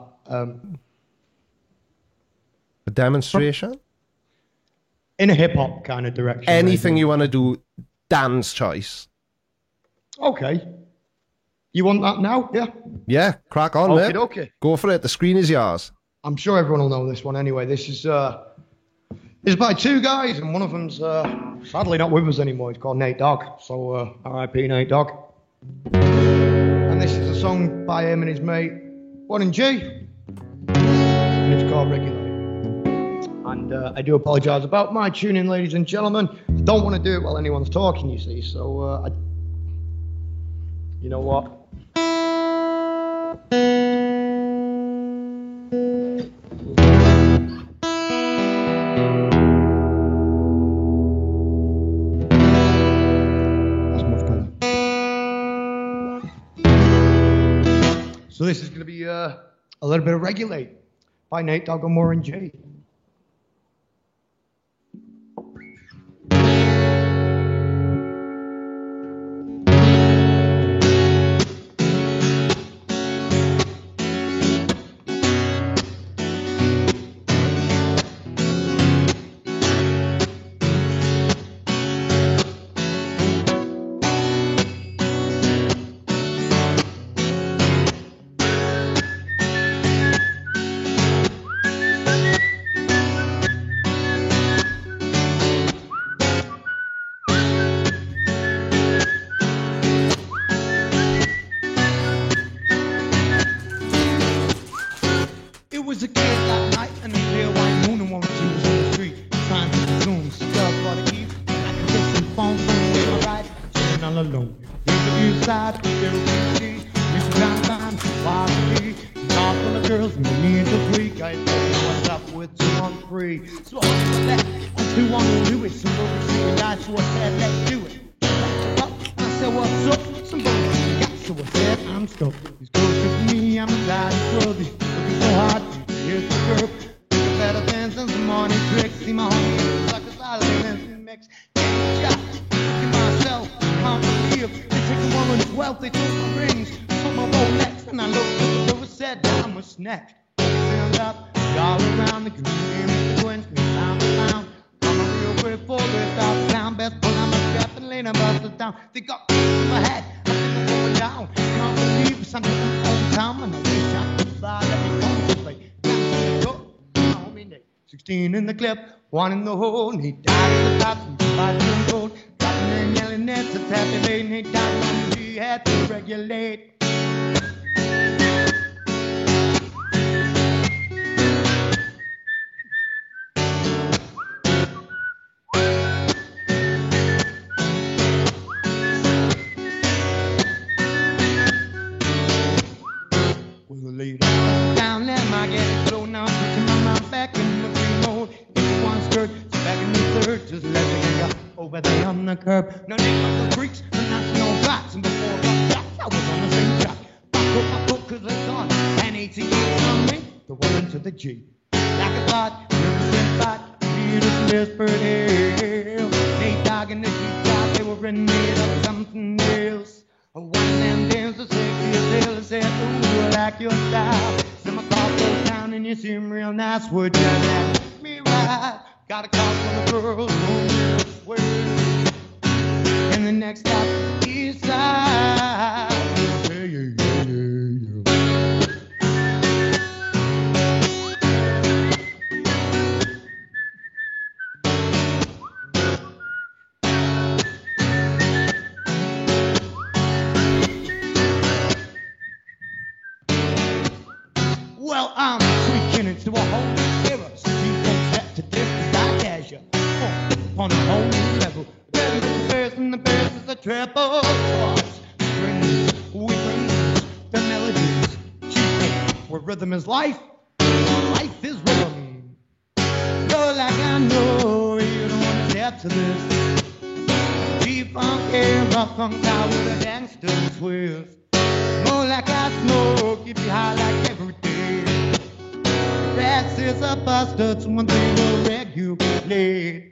A demonstration? In a hip-hop kind of direction. Anything maybe. you want to do, Dan's choice. Okay. You want that now? Yeah? Yeah, crack on, mate. Okay. Go for it. The screen is yours. I'm sure everyone will know this one anyway. This is by two guys, and one of them's sadly not with us anymore. He's called Nate Dogg. So R.I.P. Nate Dogg. And this is a song by him and his mate, Warren G. And it's called Regulate. And I do apologise about my tuning, ladies and gentlemen. I don't want to do it while anyone's talking, you see. So, you know what? So this is going to be a little bit of Regulate by Nate Dogg and Warren G. In the clip, one in the hole, and he died at the top, and the gold, dropping and yelling, it's a tappy lane, he died when he had to regulate. We'll lay down, let my get it flow now, picking my mind back in the back in the third, just let the go over there on the curb. No name of the freaks, the national blacks, and before I got shot, I was on the same track. Back up, cause it's on, and 18 years from me, the one into the G. Like a thought, you're the same thought, Peter's whispered hell. Nate Dogg like in the treetops, they were in need of something else. One of them dancers said to yourself, said, ooh, I like your style. Some across the town and you seem real nice. Would you let me ride? Got a call from the girls home this way. And the next stop, east side. Yeah, yeah, yeah, yeah, yeah. Well, I'm tweaking into a whole new era. Street folks set to different like Azure. On a whole new level. The bass and the bass is a treble. Strings, we bring the melodies. Cheap, where rhythm is life. Life is rhythm. Go like I know you don't want to step to this. G-funk, rock funk, out with a gangster twist. More like I smoke, keep you high like every day. That is a bastard, one thing will regulate.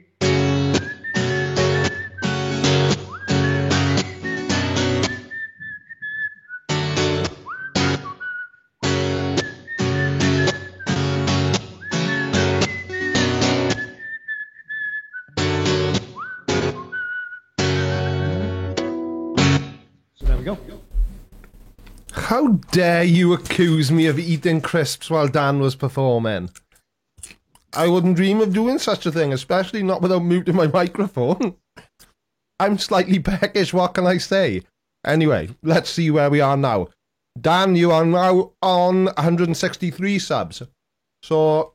So there we go. How dare you accuse me of eating crisps while Dan was performing? I wouldn't dream of doing such a thing, especially not without muting my microphone. I'm slightly peckish, what can I say? Anyway, let's see where we are now. Dan, you are now on 163 subs. So...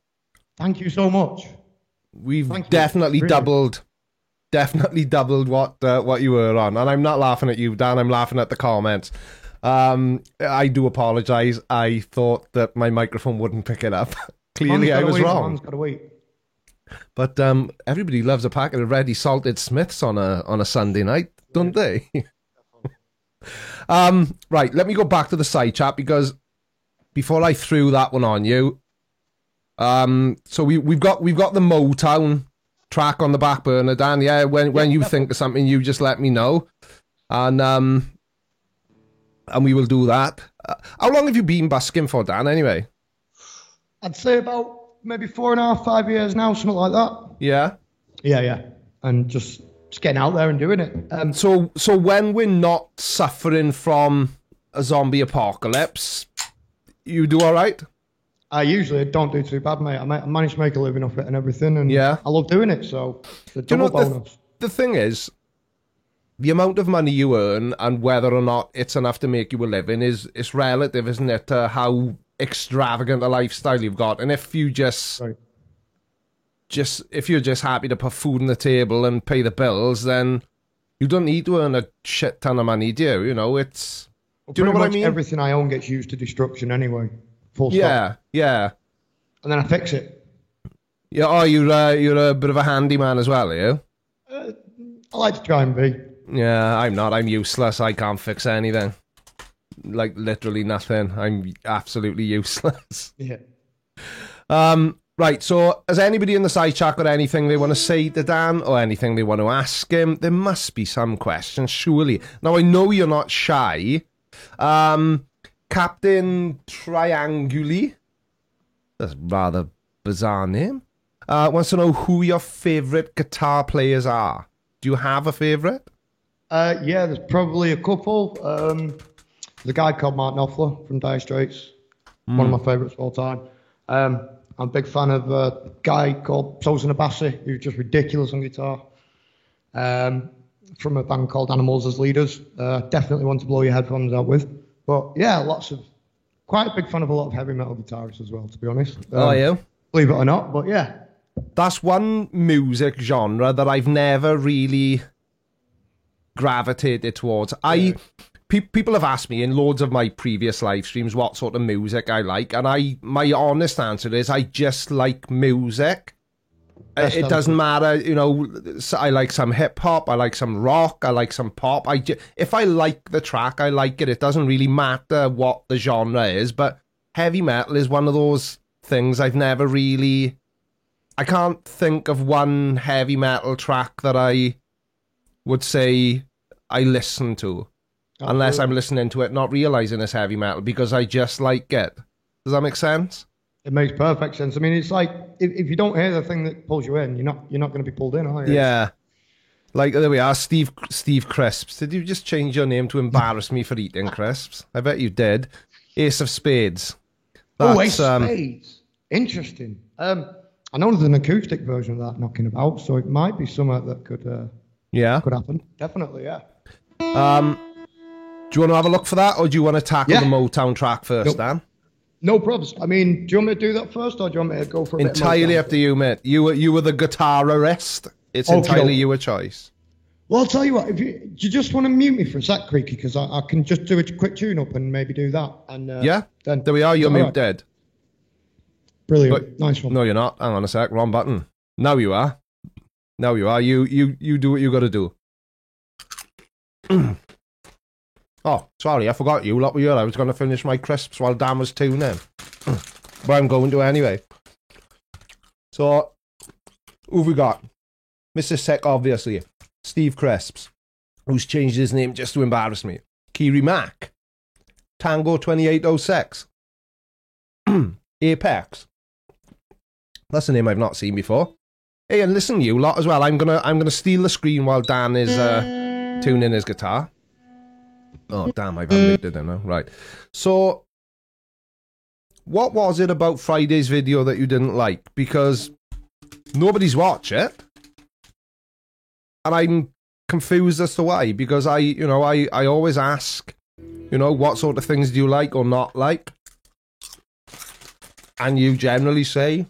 Thank you so much. We've definitely doubled what you were on. And I'm not laughing at you, Dan, I'm laughing at the comments. I do apologise. I thought that my microphone wouldn't pick it up. Clearly I was wrong. Man's gotta wait. But everybody loves a packet of ready salted Smiths on a Sunday night, don't they? Right, let me go back to the side chat because before I threw that one on you, so we've got the Motown track on the back burner, Dan. Yeah, when you think of something, you just let me know, and we will do that. How long have you been busking for, Dan? Anyway, I'd say about maybe 4.5, 5 years now, something like that. Yeah. Yeah, and just getting out there and doing it. So when we're not suffering from a zombie apocalypse, you do all right? I usually don't do too bad, mate. I manage to make a living off it and everything, and yeah, I love doing it. So the double bonus. The thing is, the amount of money you earn and whether or not it's enough to make you a living is relative, isn't it? To how extravagant a lifestyle you've got, and if you if you're just happy to put food on the table and pay the bills, then you don't need to earn a shit ton of money, do you? You know, it's. Well, do you know what I mean? Everything I own gets used to destruction anyway. Full stop. Yeah. And then I fix it. Yeah. Oh, you're a bit of a handyman as well, are you? I like to try and be. Yeah, I'm not. I'm useless. I can't fix anything. Like literally nothing. I'm absolutely useless. Yeah. Right, so has anybody in the side chat got anything they want to say to Dan or anything they want to ask him? There must be some questions, surely. Now, I know you're not shy. Captain Trianguli, that's a rather bizarre name, wants to know who your favourite guitar players are. Do you have a favourite? Yeah, there's probably a couple. There's a guy called Mark Knopfler from Dire Straits, one of my favourites of all time. I'm a big fan of a guy called Tosin Abasi, who's just ridiculous on guitar. From a band called Animals as Leaders. Definitely one to blow your headphones out with. But yeah, quite a big fan of a lot of heavy metal guitarists as well, to be honest. Oh, yeah? Believe it or not, but yeah. That's one music genre that I've never really gravitated towards. People have asked me in loads of my previous live streams what sort of music I like, and my honest answer is I just like music. It doesn't matter, you know. I like some hip hop, I like some rock, I like some pop. If I like the track, I like it. It doesn't really matter what the genre is, but heavy metal is one of those things I've never really. I can't think of one heavy metal track that I would say I listen to. Unless I'm listening to it, not realizing it's heavy metal because I just like it. Does that make sense? It makes perfect sense. I mean, it's like if you don't hear the thing that pulls you in, you're not going to be pulled in, are you? Yeah. Like, there we are, Steve Crisps. Did you just change your name to embarrass me for eating crisps? I bet you did. Ace of Spades. Ace of Spades. Interesting. I know there's an acoustic version of that knocking about, so it might be something that could happen. Definitely, yeah. Do you want to have a look for that, or do you want to tackle the Motown track first, Dan? No problems. I mean, do you want me to do that first, or do you want me to go for a bit entirely up to you, mate. You were the guitarist. It's entirely your choice. Well, I'll tell you what. Do you just want to mute me for a sec, Creaky, because I can just do a quick tune-up and maybe do that. And then there we are. You're mute dead. Brilliant. Nice one. No, you're not. Hang on a sec. Wrong button. Now you are. You do what you got to do. Oh, sorry, I forgot you lot were here. I was going to finish my crisps while Dan was tuning. But I'm going to anyway. So, who have we got? Mr. Sick, obviously. Steve Crisps, who's changed his name just to embarrass me. Kiri Mac. Tango 2806. Apex. That's a name I've not seen before. Hey, and listen, you lot as well. I'm gonna steal the screen while Dan is tuning his guitar. Oh, damn, I've unmuted it now. Right. So, what was it about Friday's video that you didn't like? Because nobody's watched it. And I'm confused as to why. Because I always ask, what sort of things do you like or not like? And you generally say,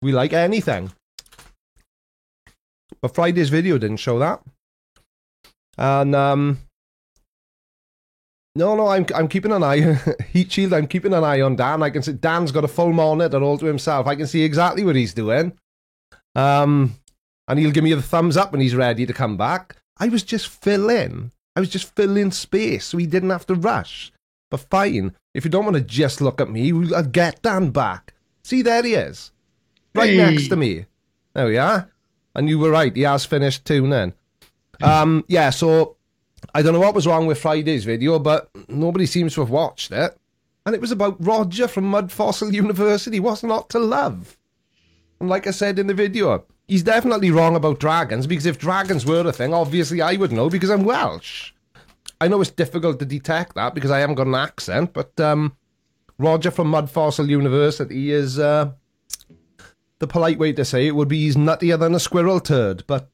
we like anything. But Friday's video didn't show that. And, No, I'm keeping an eye. Heat Shield, I'm keeping an eye on Dan. I can see Dan's got a full monitor all to himself. I can see exactly what he's doing. And he'll give me the thumbs up when he's ready to come back. I was just filling space so he didn't have to rush. But fine, if you don't want to just look at me, I'll get Dan back. See, there he is. Right next to me. There we are. And you were right, he has finished tuning. So I don't know what was wrong with Friday's video, but nobody seems to have watched it. And it was about Roger from Mud Fossil University. What's not to love? And like I said in the video, he's definitely wrong about dragons, because if dragons were a thing, obviously I would know, because I'm Welsh. I know it's difficult to detect that, because I haven't got an accent, but Roger from Mud Fossil University is, the polite way to say it would be he's nuttier than a squirrel turd, but,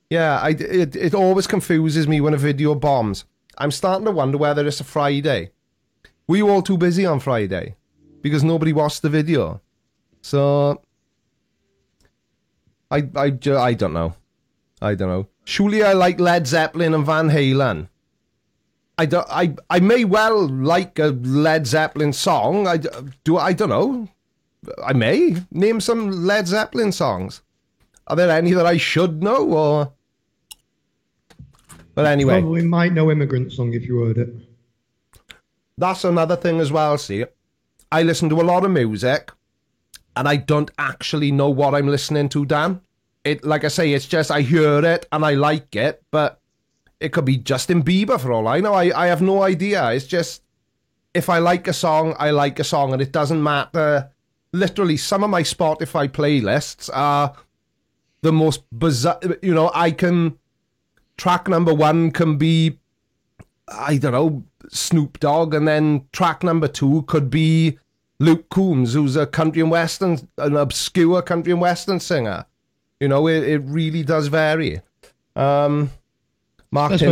yeah, it always confuses me when a video bombs. I'm starting to wonder whether it's a Friday. Were you all too busy on Friday? Because nobody watched the video. So, I don't know. Surely I like Led Zeppelin and Van Halen. I may well like a Led Zeppelin song. I don't know. I may name some Led Zeppelin songs. Are there any that I should know, or? But anyway. Probably might know Immigrant Song if you heard it. That's another thing as well, see. I listen to a lot of music, and I don't actually know what I'm listening to, Dan. Like I say, it's just I hear it, and I like it, but it could be Justin Bieber for all I know. I have no idea. It's just, if I like a song, I like a song, and it doesn't matter. Literally, some of my Spotify playlists are the most bizarre, track number 1 can be, I don't know, Snoop Dogg, and then track number 2 could be Luke Combs, who's an obscure country and western singer. It really does vary. Martin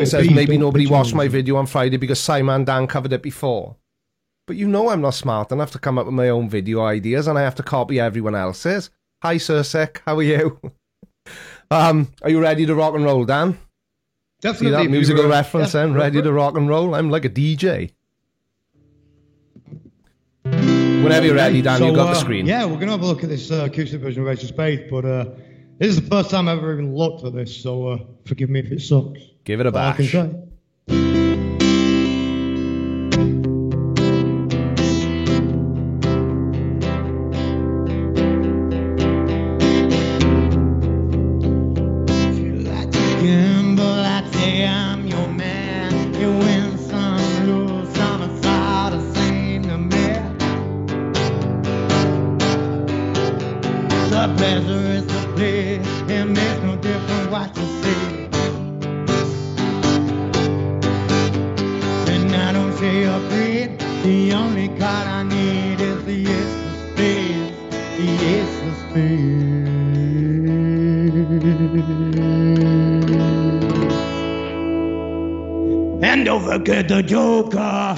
says maybe nobody watched my video on Friday because Simon Dan covered it before. But I'm not smart enough to come up with my own video ideas, and I have to copy everyone else's. Hi, Sir Sick. How are you? Are you ready to rock and roll, Dan? Definitely. See that musical reference then? Ready to rock and roll? I'm like a DJ. Whenever you're ready, Dan, you've got the screen. Yeah, we're going to have a look at this acoustic version of Ace of Spades, but this is the first time I've ever even looked at this, so forgive me if it sucks. Give it a bash. I can say. upgrade. The only card I need is the ace of spades. The ace of spades. And don't forget the Joker.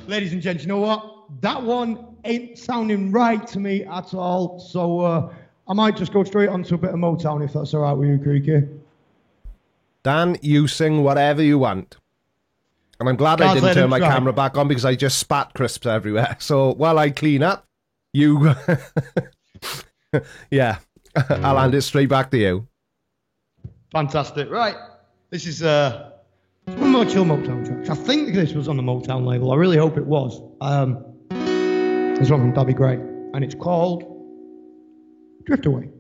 Ladies and gents, you know what? That one ain't sounding right to me at all. So I might just go straight onto a bit of Motown if that's all right with you, Creaky. Dan, you sing whatever you want. And I'm glad I didn't turn my camera back on because I just spat crisps everywhere. So while I clean up, you... yeah, I'll hand it straight back to you. Fantastic. Right. This is one more chill Motown tracks. I think this was on the Motown label. I really hope it was. This one from Dabby Gray. And it's called Drift Away.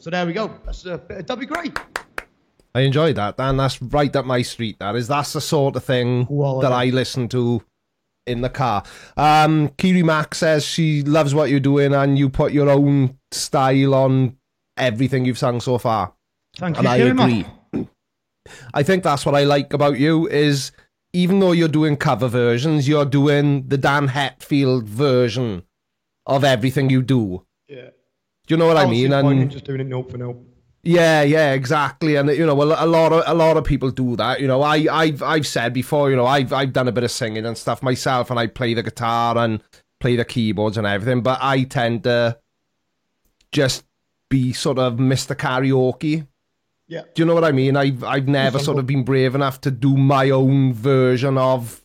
So there we go. That'd be great. I enjoyed that, Dan. That's right up my street. That's the sort of thing that I listen to in the car. Kiri Mack says she loves what you're doing and you put your own style on everything you've sung so far. Thank you, and I agree. I think that's what I like about you is even though you're doing cover versions, you're doing the Dan Hetfield version of everything you do. Yeah. Do you know what I mean? And just doing it note for note. Yeah, exactly. And you know, a lot of people do that. You know, I've said before, you know, I've done a bit of singing and stuff myself, and I play the guitar and play the keyboards and everything. But I tend to just be sort of Mr. Karaoke. Yeah. Do you know what I mean? I've never sort of been brave enough to do my own version of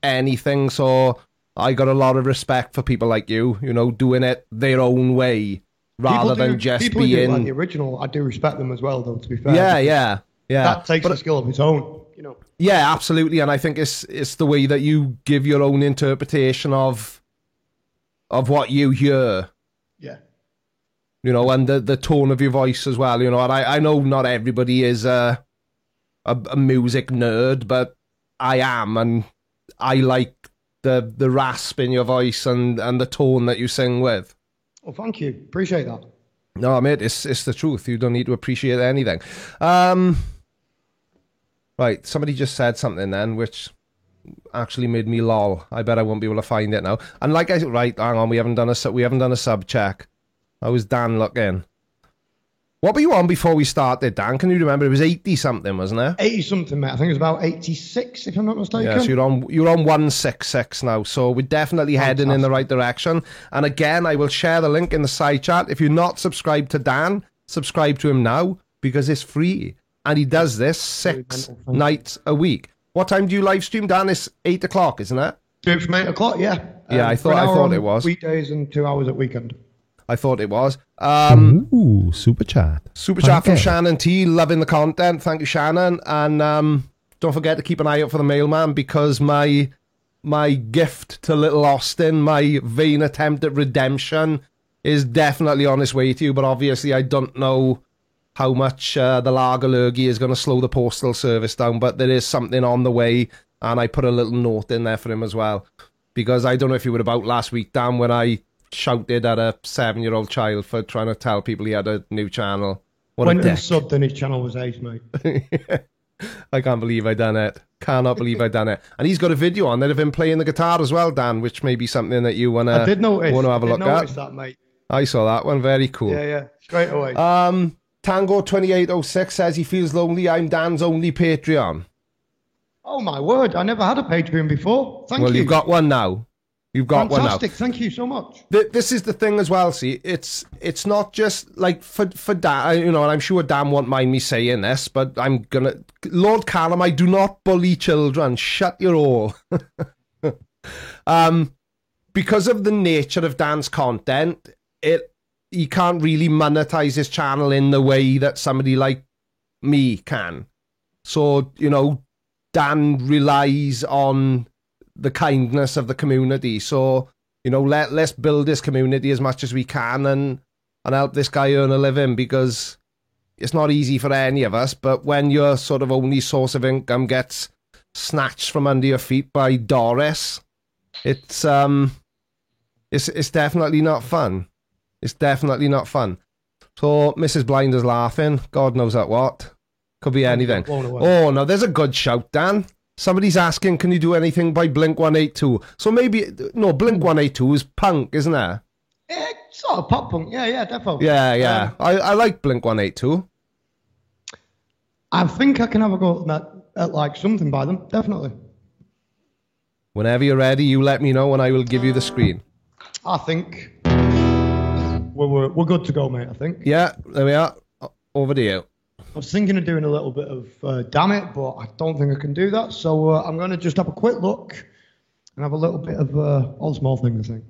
anything. So I got a lot of respect for people like you know, doing it their own way. Rather than just people being like the original, I do respect them as well, though. To be fair, yeah. That takes a skill of its own, you know. Yeah, absolutely, and I think it's the way that you give your own interpretation of what you hear. Yeah, you know, and the tone of your voice as well. You know, and I know not everybody is a music nerd, but I am, and I like the rasp in your voice and the tone that you sing with. Well, thank you. Appreciate that. No, mate, it's the truth. You don't need to appreciate anything. Right, somebody just said something then, which actually made me lol. I bet I won't be able to find it now. And like I said, right, hang on, we haven't done a sub check. How was Dan looking? What were you on before we started, Dan? Can you remember? It was 80 something, wasn't it? 80 something, mate. I think it was about 86, if I'm not mistaken. Yeah, so you're on 166 now. So we're definitely heading in the right direction. And again, I will share the link in the side chat. If you're not subscribed to Dan, subscribe to him now because it's free. And he does this 6 nights a week. What time do you live stream, Dan? It's 8 o'clock, isn't it? Do it from 8 o'clock, yeah. Yeah, I thought it was. Weekdays and 2 hours at weekend. I thought it was. Ooh, super chat. Super chat from Shannon T. Loving the content. Thank you, Shannon. And don't forget to keep an eye out for the mailman because my gift to little Austin, my vain attempt at redemption, is definitely on its way to you. But obviously, I don't know how much the lager lurgy is going to slow the postal service down. But there is something on the way. And I put a little note in there for him as well. Because I don't know if you were about last week, Dan, when I shouted at a 7-year-old child for trying to tell people he had a new channel. When he subbed and his channel was ace, mate. I can't believe I done it. Cannot believe I done it. And he's got a video on there of him playing the guitar as well, Dan, which may be something that you want to have a look at. That, mate. I saw that one. Very cool. Yeah, straight away. Tango2806 says he feels lonely. I'm Dan's only Patreon. Oh, my word. I never had a Patreon before. Thank you. Well, you've got one now. You've got one now. Fantastic. Thank you so much. This is the thing as well, see. It's not just like for Dan, you know, and I'm sure Dan won't mind me saying this, but I'm going to... Lord Callum, I do not bully children. Shut your hole. Because of the nature of Dan's content, he can't really monetize his channel in the way that somebody like me can. So, you know, Dan relies on the kindness of the community. So, you know, let's build this community as much as we can and help this guy earn a living because it's not easy for any of us. But when your sort of only source of income gets snatched from under your feet by Doris, it's definitely not fun. It's definitely not fun. So Mrs. Blinder's laughing. God knows at what. Could be anything. Oh, no, there's a good shout, Dan. Somebody's asking, can you do anything by Blink-182? So maybe, no, Blink-182 is punk, isn't it? Yeah, sort of pop punk. Yeah, definitely. Yeah. I like Blink-182. I think I can have a go at like something by them, definitely. Whenever you're ready, you let me know and I will give you the screen. I think we're good to go, mate, I think. Yeah, there we are. Over to you. I was thinking of doing a little bit of Damn It, but I don't think I can do that. So I'm going to just have a quick look and have a little bit of All Small Things, I think.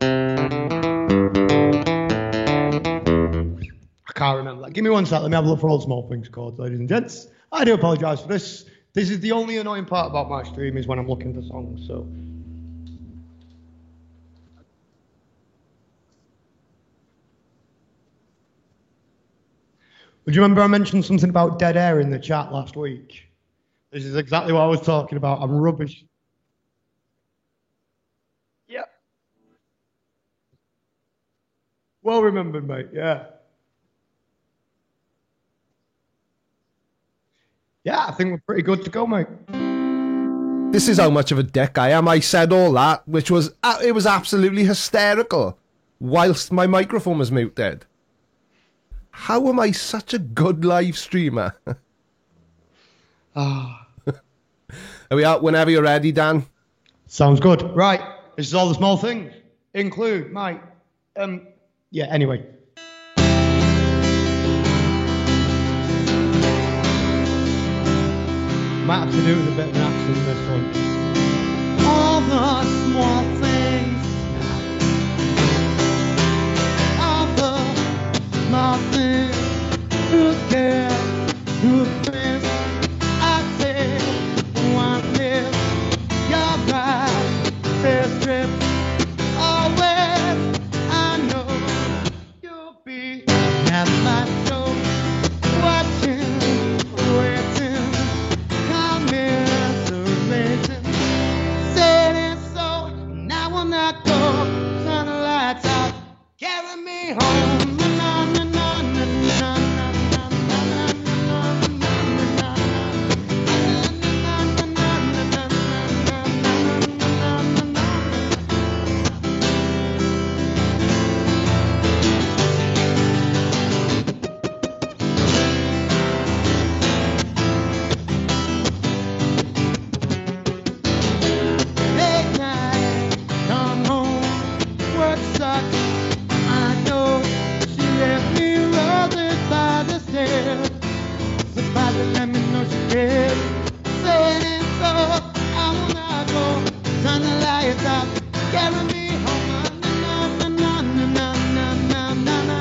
I can't remember that. Give me one sec. Let me have a look for All Small Things chords, ladies and gents. I do apologise for this. This is the only annoying part about my stream is when I'm looking for songs, so... Do you remember I mentioned something about dead air in the chat last week? This is exactly what I was talking about. I'm rubbish. Yep. Well remembered, mate. Yeah. Yeah, I think we're pretty good to go, mate. This is how much of a dick I am. I said all that, which was, it was absolutely hysterical, whilst my microphone was muted. How am I such a good live streamer? Ah. Are we out whenever you're ready, Dan? Sounds good. Right. This is all the small things. Include, Mike. Yeah, anyway. Might have to do with a bit of an accent this one. All the small things. All the small things. Who cares? Who cares? I say one live. Your right. This trip. Always. I know you'll be at my show. Watching. Waiting. Commiserating. Said it so. Now when I go. Turn the lights out. Carry me home. Na, na, na, na, na, na, na, na, na, na, na, late night, come home, work sucks. I know she left me roses by the stairs. Surprised to let me know she cares. Saying it so, I wanna go. Turn the lights out, carry me home. Na, na, na, na, na, na, na, na, na, na,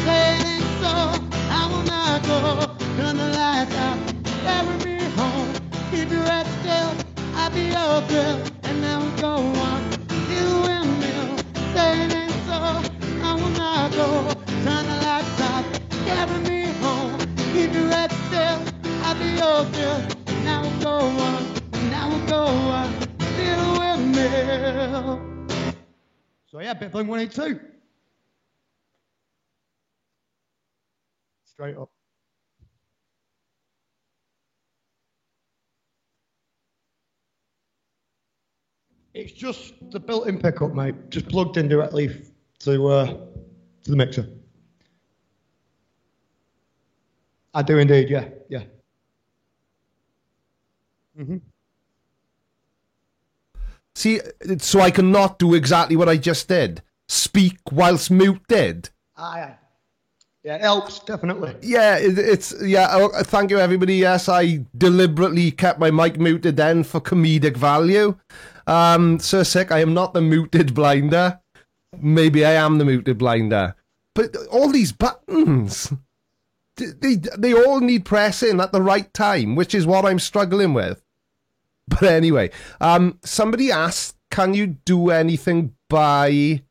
saying it so, I wanna go. Turn the lights out, carry me home. Keep your head still, I'll be your girl. And now we go on to the windmill. Saying it so, I wanna go. Turn the lights out, carry me home. Keep your head still, I'll be your girl. And now we go on, and now we go on to the windmill. So yeah, bit Blink 182. Straight up. It's just the built-in pickup, mate. Just plugged in directly to the mixer. I do indeed, yeah, yeah. See, so I cannot do exactly what I just did. Speak whilst muted. Aye. Yeah, it helps, definitely. Yeah, thank you everybody. Yes, I deliberately kept my mic muted then for comedic value. Sir Sick, I am not the muted blinder. Maybe I am the muted blinder. But all these buttons, they all need pressing at the right time, which is what I'm struggling with. But anyway, somebody asked, can you do anything by...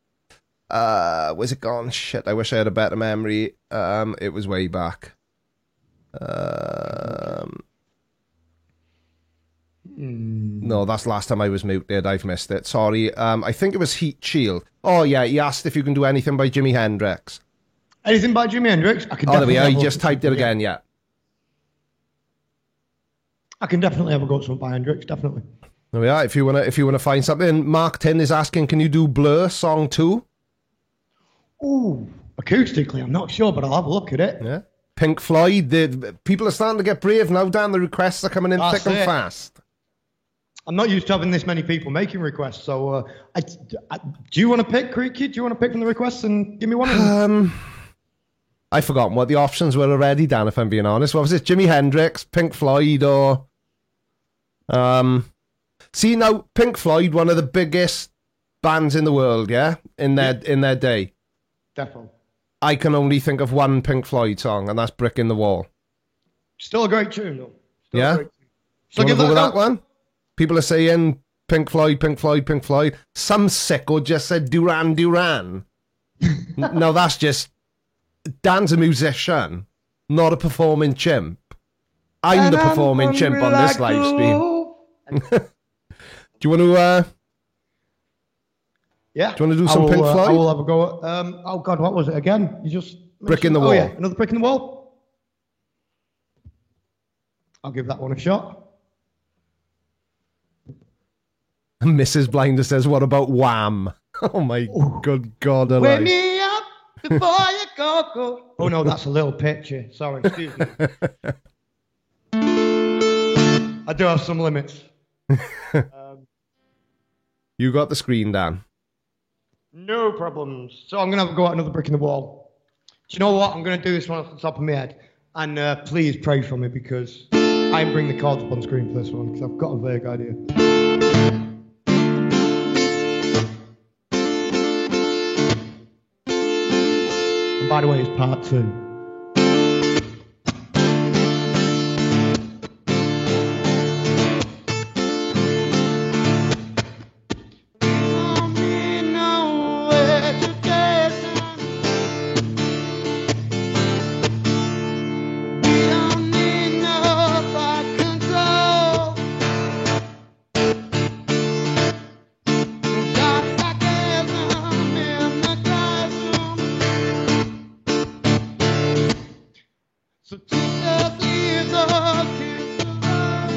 where's it gone? Shit, I wish I had a better memory. It was way back. No, that's last time I was muted. I've missed it. Sorry. I think it was Heat Shield. Oh, yeah, he asked if you can do anything by Jimi Hendrix. Anything by Jimi Hendrix? I can Oh, there we definitely are. have He a just look at typed it something, yeah. again, yeah. I can definitely have a go at something by Hendrix, definitely. There we are. If you wanna find something, Mark 10 is asking, can you do Blur Song 2? Ooh, acoustically, I'm not sure, but I'll have a look at it. Yeah. Pink Floyd. People are starting to get brave now, Dan. The requests are coming in That's thick and it. fast. I'm not used to having this many people making requests, so do you want to pick, Creaky? Do you want to pick from the requests and give me one of them? I've forgotten what the options were already, Dan, if I'm being honest. What was it? Jimi Hendrix, Pink Floyd, or... See, now, Pink Floyd, one of the biggest bands in the world, yeah? In their day. Definitely. I can only think of one Pink Floyd song, and that's Brick in the Wall. Still a great tune, though. Still Yeah? a great tune. Do you want to go with that go. one? People are saying Pink Floyd, Pink Floyd, Pink Floyd. Some sicko just said Duran Duran. Now, that's just... Dan's a musician, not a performing chimp. I'm the performing chimp on this live stream. Do you want to... Yeah. Do you want to do some Pink Floyd? I will have a go at, oh, God, what was it again? You just... Brick in the Wall. Oh, yeah, another Brick in the Wall. I'll give that one a shot. Mrs. Blinder says, what about Wham? Oh, my good God alive. Wake me up before you go. Oh, no, that's a little picture. Sorry, excuse me. I do have some limits. You got the screen, Dan. No problems. So I'm going to have a go at another Brick in the Wall. Do you know what? I'm going to do this one off the top of my head. And please pray for me because I didn't bring the cards up on screen for this one because I've got a vague idea. And by the way, it's part 2. So Jesus is a kiss around.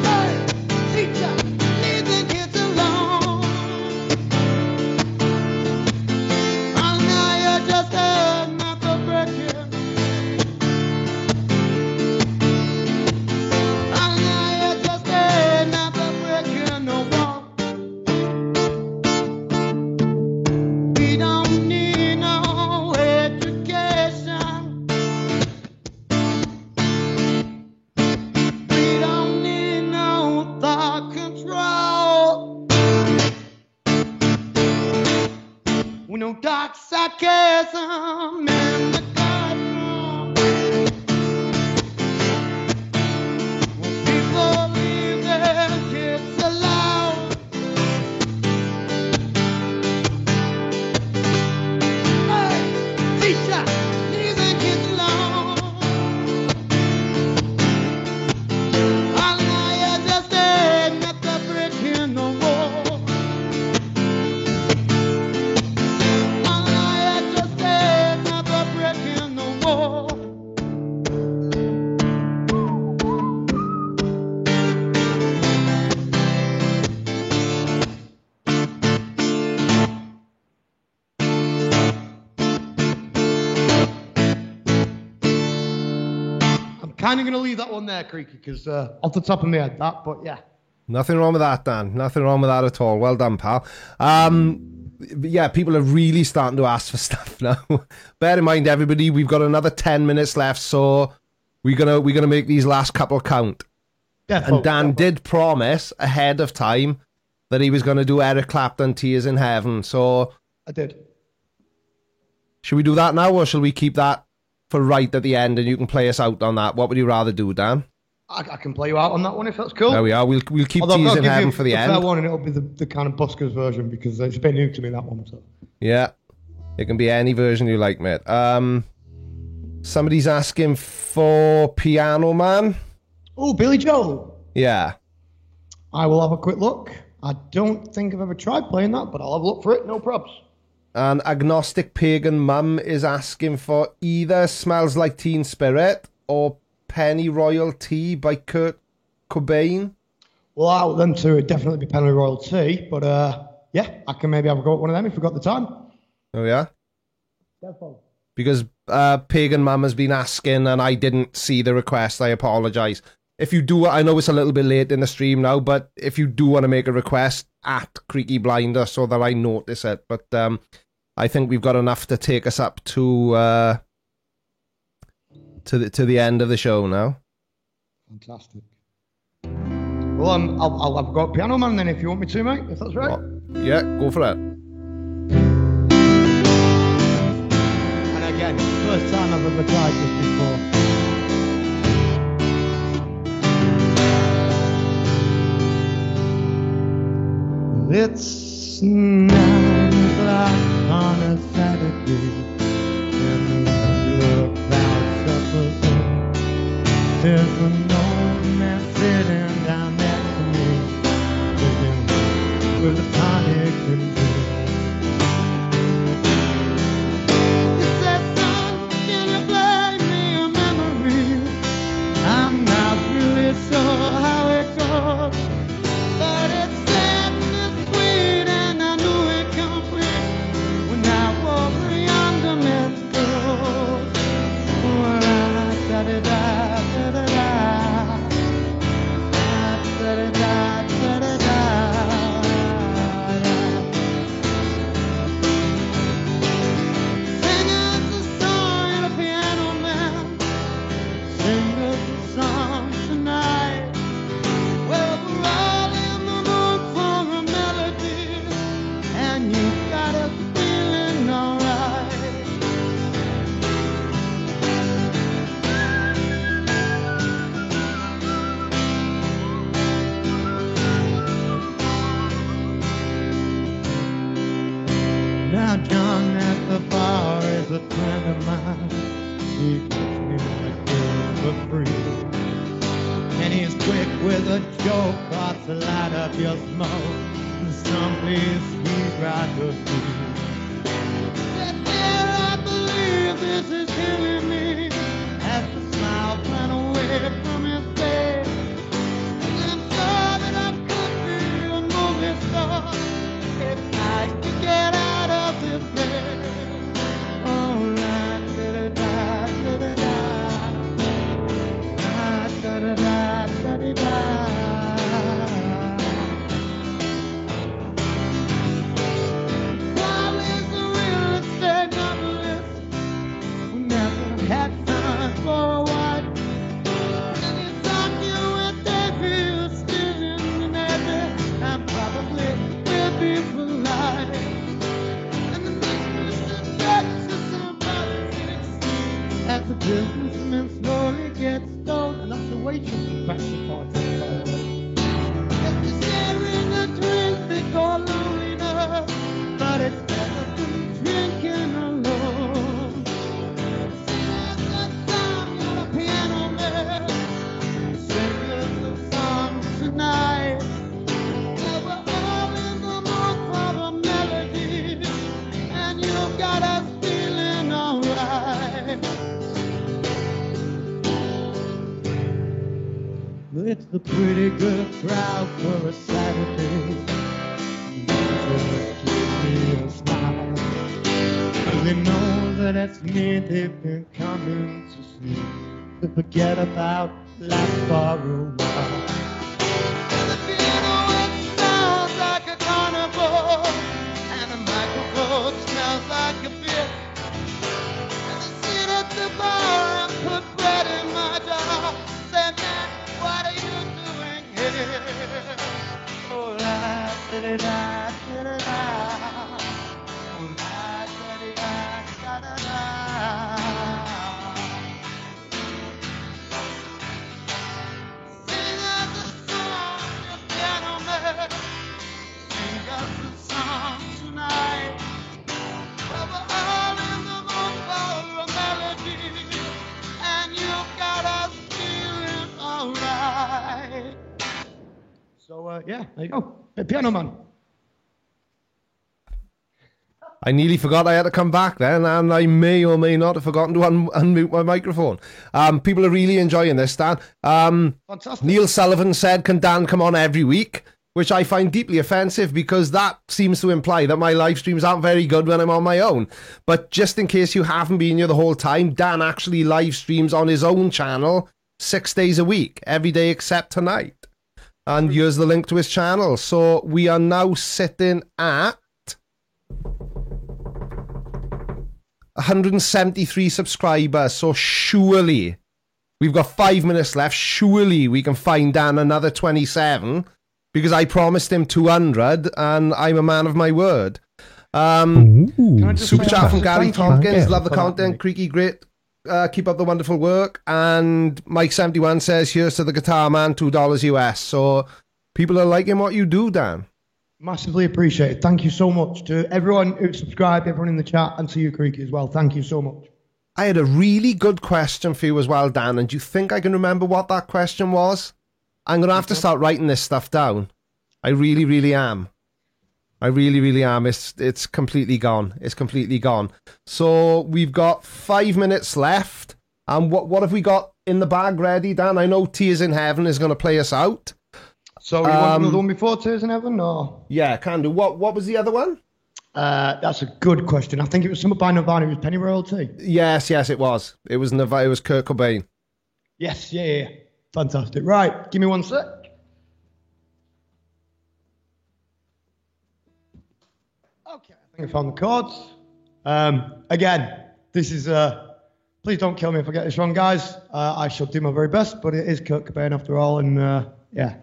Hey, teacher, leave the kids alone. I know you're just another breaking. I know you're just another breaking the wall. We don't need no education. We don't need no thought control. We know dark sarcasm in the classroom. When people leave their kids alone. Hey, teacher, leave the kids alone. I know you're just another brick in the wall. I know you're just another brick in the wall. I'm kind of going to leave that one there, Creaky, because off the top of my head, that, but yeah. Nothing wrong with that, Dan. Nothing wrong with that at all. Well done, pal. Yeah, people are really starting to ask for stuff now. Bear in mind, everybody, we've got another 10 minutes left, so we're gonna make these last couple count. And Dan did promise ahead of time that he was going to do Eric Clapton, Tears in Heaven. So I did. should we do that now, or shall we keep that for right at the end and you can play us out on that? What would you rather do, Dan? I can play you out on that one if that's cool. There we are. We'll keep Although Tears I'll in give Heaven you for the fair end. one, and it'll be the kind of Buskers version because it's a bit new to me, that one. So. Yeah, it can be any version you like, mate. Somebody's asking for Piano Man. Oh, Billy Joel. Yeah. I will have a quick look. I don't think I've ever tried playing that, but I'll have a look for it. No probs. And Agnostic Pagan Mum is asking for either Smells Like Teen Spirit or Penny Royal Tea by Kurt Cobain. Well, out of them two, it'd definitely be Penny Royal Tea, but yeah, I can maybe have a go at one of them if we've got the time. Oh, yeah? Definitely. Because Pagan Mum has been asking and I didn't see the request. I apologise. if you do, I know it's a little bit late in the stream now, but if you do want to make a request at Creaky Blinder so that I notice it. But I think we've got enough to take us up to the end of the show now. Fantastic. Well, I've got Piano Man then if you want me to, mate, if that's right. Yeah, go for it. And again, first time I've ever tried this before. It's 9 o'clock on a Saturday, and the crowd suffers. There's an old man sitting down next to me, with a tonic and beer. He said, son, can you play me a memory? I'm not really sure how it goes, but it's sad and it's sweet, and I knew it complete when I wore the younger man's clothes. Well, I da-da-da. Now John at the bar is a friend of mine. He gives me a girl for free, and he's quick with a joke, got to light up your smoke in some place he'd rather be. Said, dear, I believe this is killing me, as the smile ran away from his face. And I'm sure that I could be a movie star if I could get out of this bed. Oh, la da da da da da da da da da da da. Charlie's a real estate novelist who never had time for a wife, and he's talking with David, Steven, and Eddie, and probably will be for life. As the businessman slowly gets stoned, and that's the waitress who cracks the party. If you're sharing a drink, they call loneliness, but it's better than drinking alone. At that time, you're a piano man, sing us a song tonight. Yeah, we're all in the mood for a melody, and you've got us feeling alright. It's a pretty good crowd for a Saturday. Gives me a smile. They know that it's me they've been coming to see, to forget about life for a while. And the piano, it sounds like a carnival, and the microphone smells like a beer. And they sit at the bar and put bread in my jar. Say, man, what are you doing here? Oh, la da da da da da da. Oh, la da da da da da. Sing us a song, you piano man. Sing us a song tonight. Well, we're all in the mood for a melody, and you've got us feeling alright. So, yeah, there you go. Hey, Piano Man. I nearly forgot I had to come back then, and I may or may not have forgotten to unmute my microphone. People are really enjoying this, Dan. Fantastic. Neil Sullivan said, can Dan come on every week? Which I find deeply offensive, because that seems to imply that my live streams aren't very good when I'm on my own. But just in case you haven't been here the whole time, Dan actually live streams on his own channel 6 days a week, every day except tonight. And here's the link to his channel. So we are now sitting at 173 subscribers. So surely, we've got 5 minutes left. Surely we can find Dan another 27, because I promised him 200 and I'm a man of my word. Super chat from Gary Tompkins. Love the content. Creaky, great. Keep up the wonderful work. And Mike71 says, here's to the guitar man, $2 US. So people are liking what you do, Dan. Massively appreciated. Thank you so much to everyone who subscribed, everyone in the chat, and to you, Creaky, as well. Thank you so much. I had a really good question for you as well, Dan. And do you think I can remember what that question was? I'm going to have to start writing this stuff down. I really, really am. I really, really am. It's completely gone. It's completely gone. So we've got 5 minutes left. And what have we got in the bag ready, Dan? I know Tears in Heaven is going to play us out. So you want another one before Tears in Heaven? Or? Yeah, can do. What was the other one? That's a good question. I think it was something by Nirvana. It was Penny Royalty. Yes, it was. It was Nirvana. It was Kurt Cobain. Yes, yeah. Fantastic. Right, give me 1 sec. Okay, I think I found the chords. Again, this is, please don't kill me if I get this wrong, guys. I shall do my very best, but it is Kurt Cobain after all, and yeah.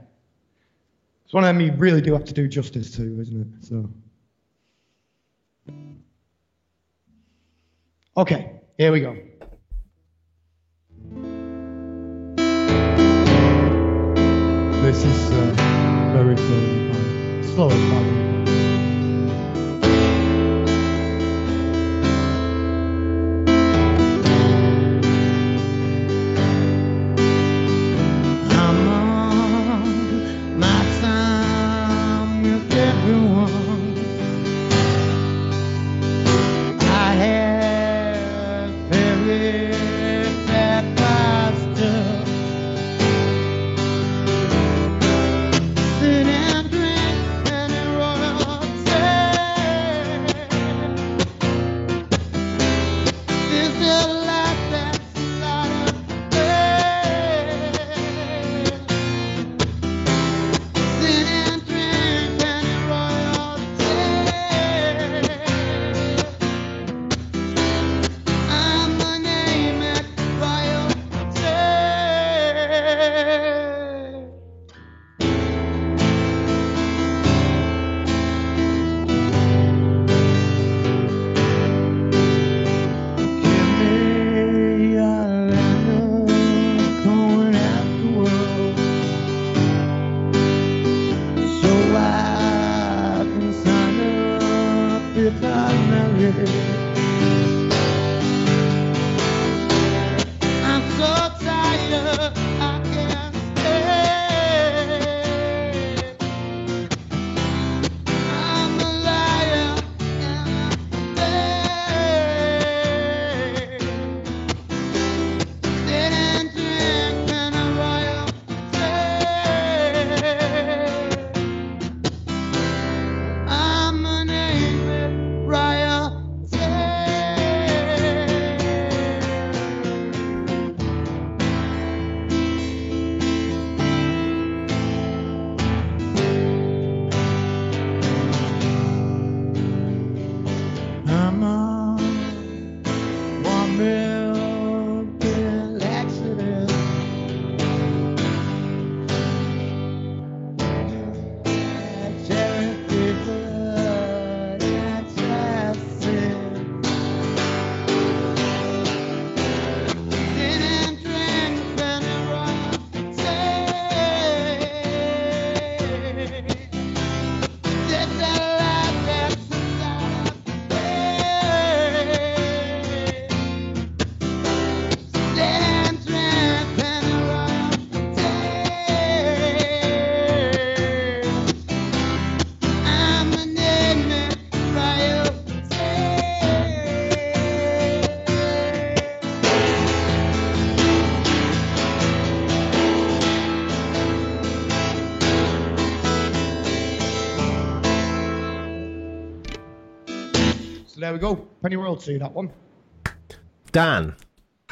It's one of them you really do have to do justice to, isn't it? So. Okay, here we go. This is very slow as well. There we go. Penny Royalty, that one. Dan,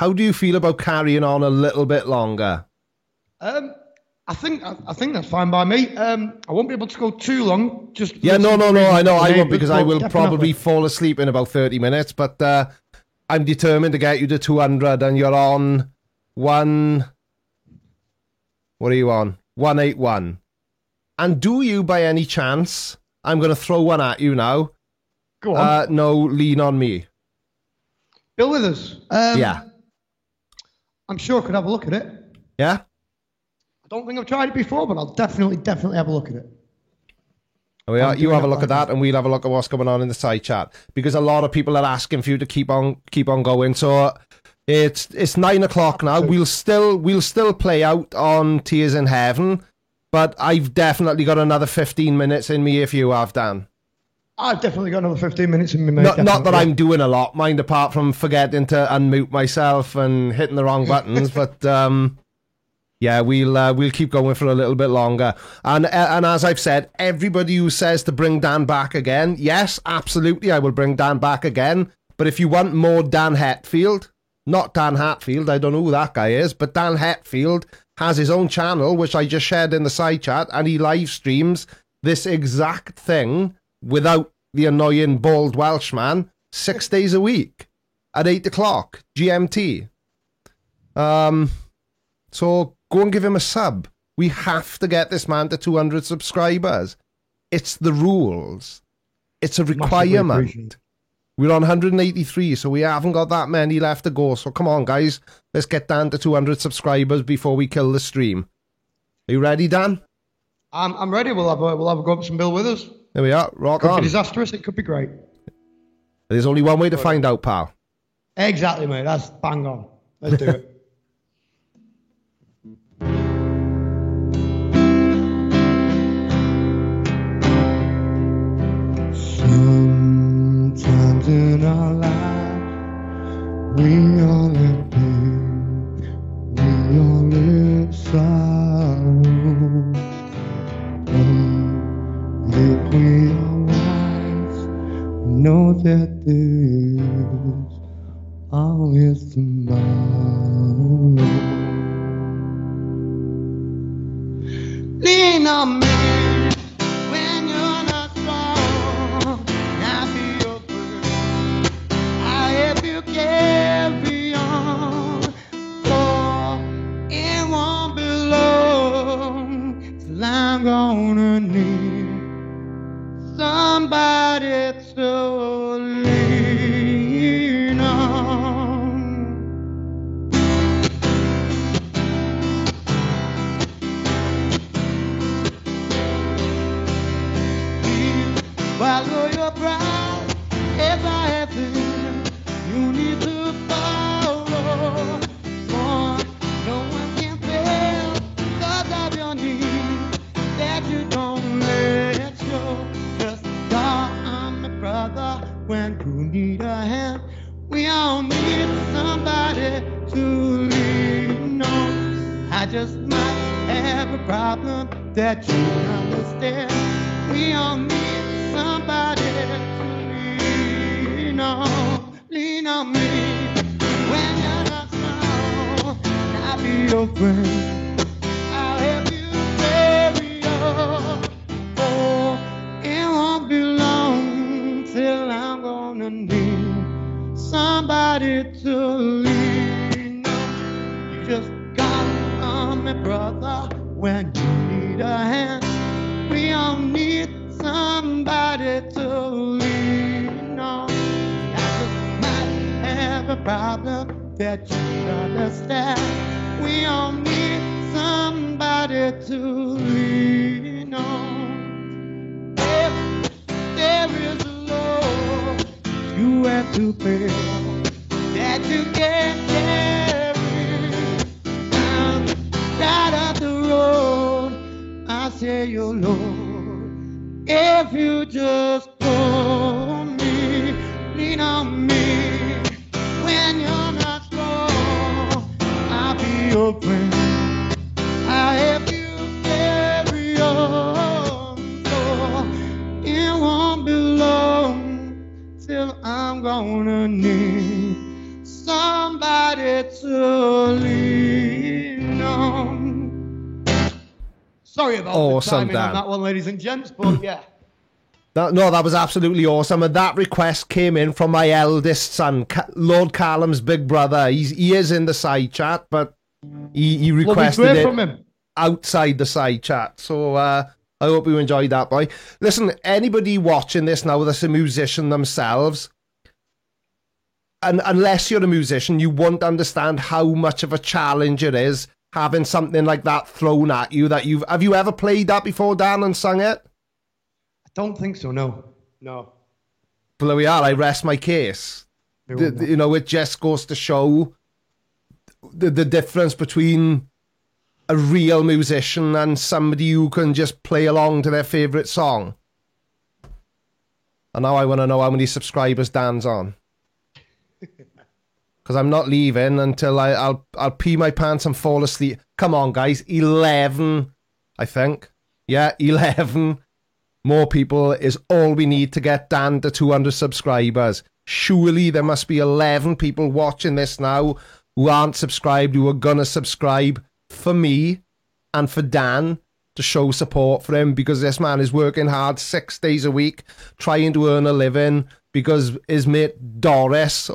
How do you feel about carrying on a little bit longer? I think that's fine by me. I won't be able to go too long. No. I know I won't, because I will definitely. probably fall asleep in about 30 minutes. But I'm determined to get you to 200, and you're on one. What are you on? 181. And do you, by any chance? I'm going to throw one at you now. Go on. No, Lean on Me. Bill Withers. Yeah. I'm sure I could have a look at it. Yeah. I don't think I've tried it before, but I'll definitely have a look at it. You have a look at that, and we'll have a look at what's going on in the side chat, because a lot of people are asking for you to keep on going. So it's 9 o'clock now. We'll still play out on Tears in Heaven, but I've definitely got another 15 minutes in me if you have, Dan. I've definitely got another 15 minutes in me, mate. Not that I'm doing a lot, mind, apart from forgetting to unmute myself and hitting the wrong buttons, but yeah, we'll keep going for a little bit longer. And as I've said, everybody who says to bring Dan back again, yes, absolutely, I will bring Dan back again. But if you want more Dan Hetfield, not Dan Hatfield, I don't know who that guy is, but Dan Hetfield has his own channel, which I just shared in the side chat, and he live streams this exact thing without the annoying bald Welshman 6 days a week at 8 o'clock GMT. So go and give him a sub. We have to get this man to 200 subscribers. It's the rules. It's a requirement. We're on 183, so we haven't got that many left to go. So come on, guys. Let's get down to 200 subscribers before we kill the stream. Are you ready, Dan? I'm ready. We'll have a go up some Bill Withers. There we are. Rock Could on. be disastrous. It could be great. There's only one way to find out, pal. Exactly, mate. That's bang on. Let's do it. Sometimes in our life, we all have pain, we all have sorrow. If we are wise, know that there's always tomorrow. Lean on me when you're not strong. I'll be your friend. I'll help you carry on. For it won't be long till I'm gonna need somebody to lean on. Follow your pride, if I have been, you need to follow. For no one can fail because of your need that you don't let go. Just call on my brother when you need a hand. We all need somebody to lean on. I just might have a problem that you understand. We all need somebody to lean on. Lean on me when you're not strong. I'll be your friend. I'll help you carry on. Oh, it won't be long till I'm gonna need somebody to lean on. You just call on me, brother, when you need a hand. We all need somebody to lean on. I just might have a problem that you understand. We all need somebody to lean on. If there is a load you have to bear that you can't carry down side of the road, I say your Lord. If you just call me, lean on me when you're not strong. I'll be your friend. I'll help you carry on. So it won't be long till I'm gonna need somebody lean on. Sorry about the timing on that one, ladies and gents, but yeah. That was absolutely awesome, and that request came in from my eldest son, Lord Callum's big brother. He is in the side chat, but he requested it from him outside the side chat. So I hope you enjoyed that, boy. Listen, anybody watching this now that's a musician themselves, and unless you're a musician, you won't understand how much of a challenge it is having something like that thrown at you. Have you ever played that before, Dan, and sung it? Don't think so, no. But there we are, I rest my case. It just goes to show the difference between a real musician and somebody who can just play along to their favourite song. And now I want to know how many subscribers Dan's on. Because I'm not leaving until I'll pee my pants and fall asleep. Come on, guys, 11, I think. Yeah, 11. More people is all we need to get Dan to 200 subscribers. Surely there must be 11 people watching this now who aren't subscribed, who are gonna subscribe for me and for Dan to show support for him, because this man is working hard 6 days a week trying to earn a living because his mate Boris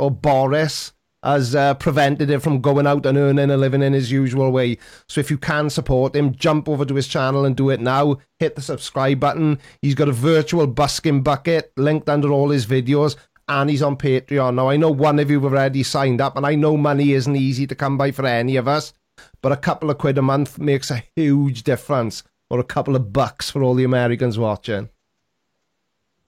has prevented him from going out and earning a living in his usual way. So if you can support him, jump over to his channel and do it now. Hit the subscribe button. He's got a virtual busking bucket linked under all his videos, and he's on Patreon. Now, I know one of you have already signed up, and I know money isn't easy to come by for any of us, but a couple of quid a month makes a huge difference, or a couple of bucks for all the Americans watching.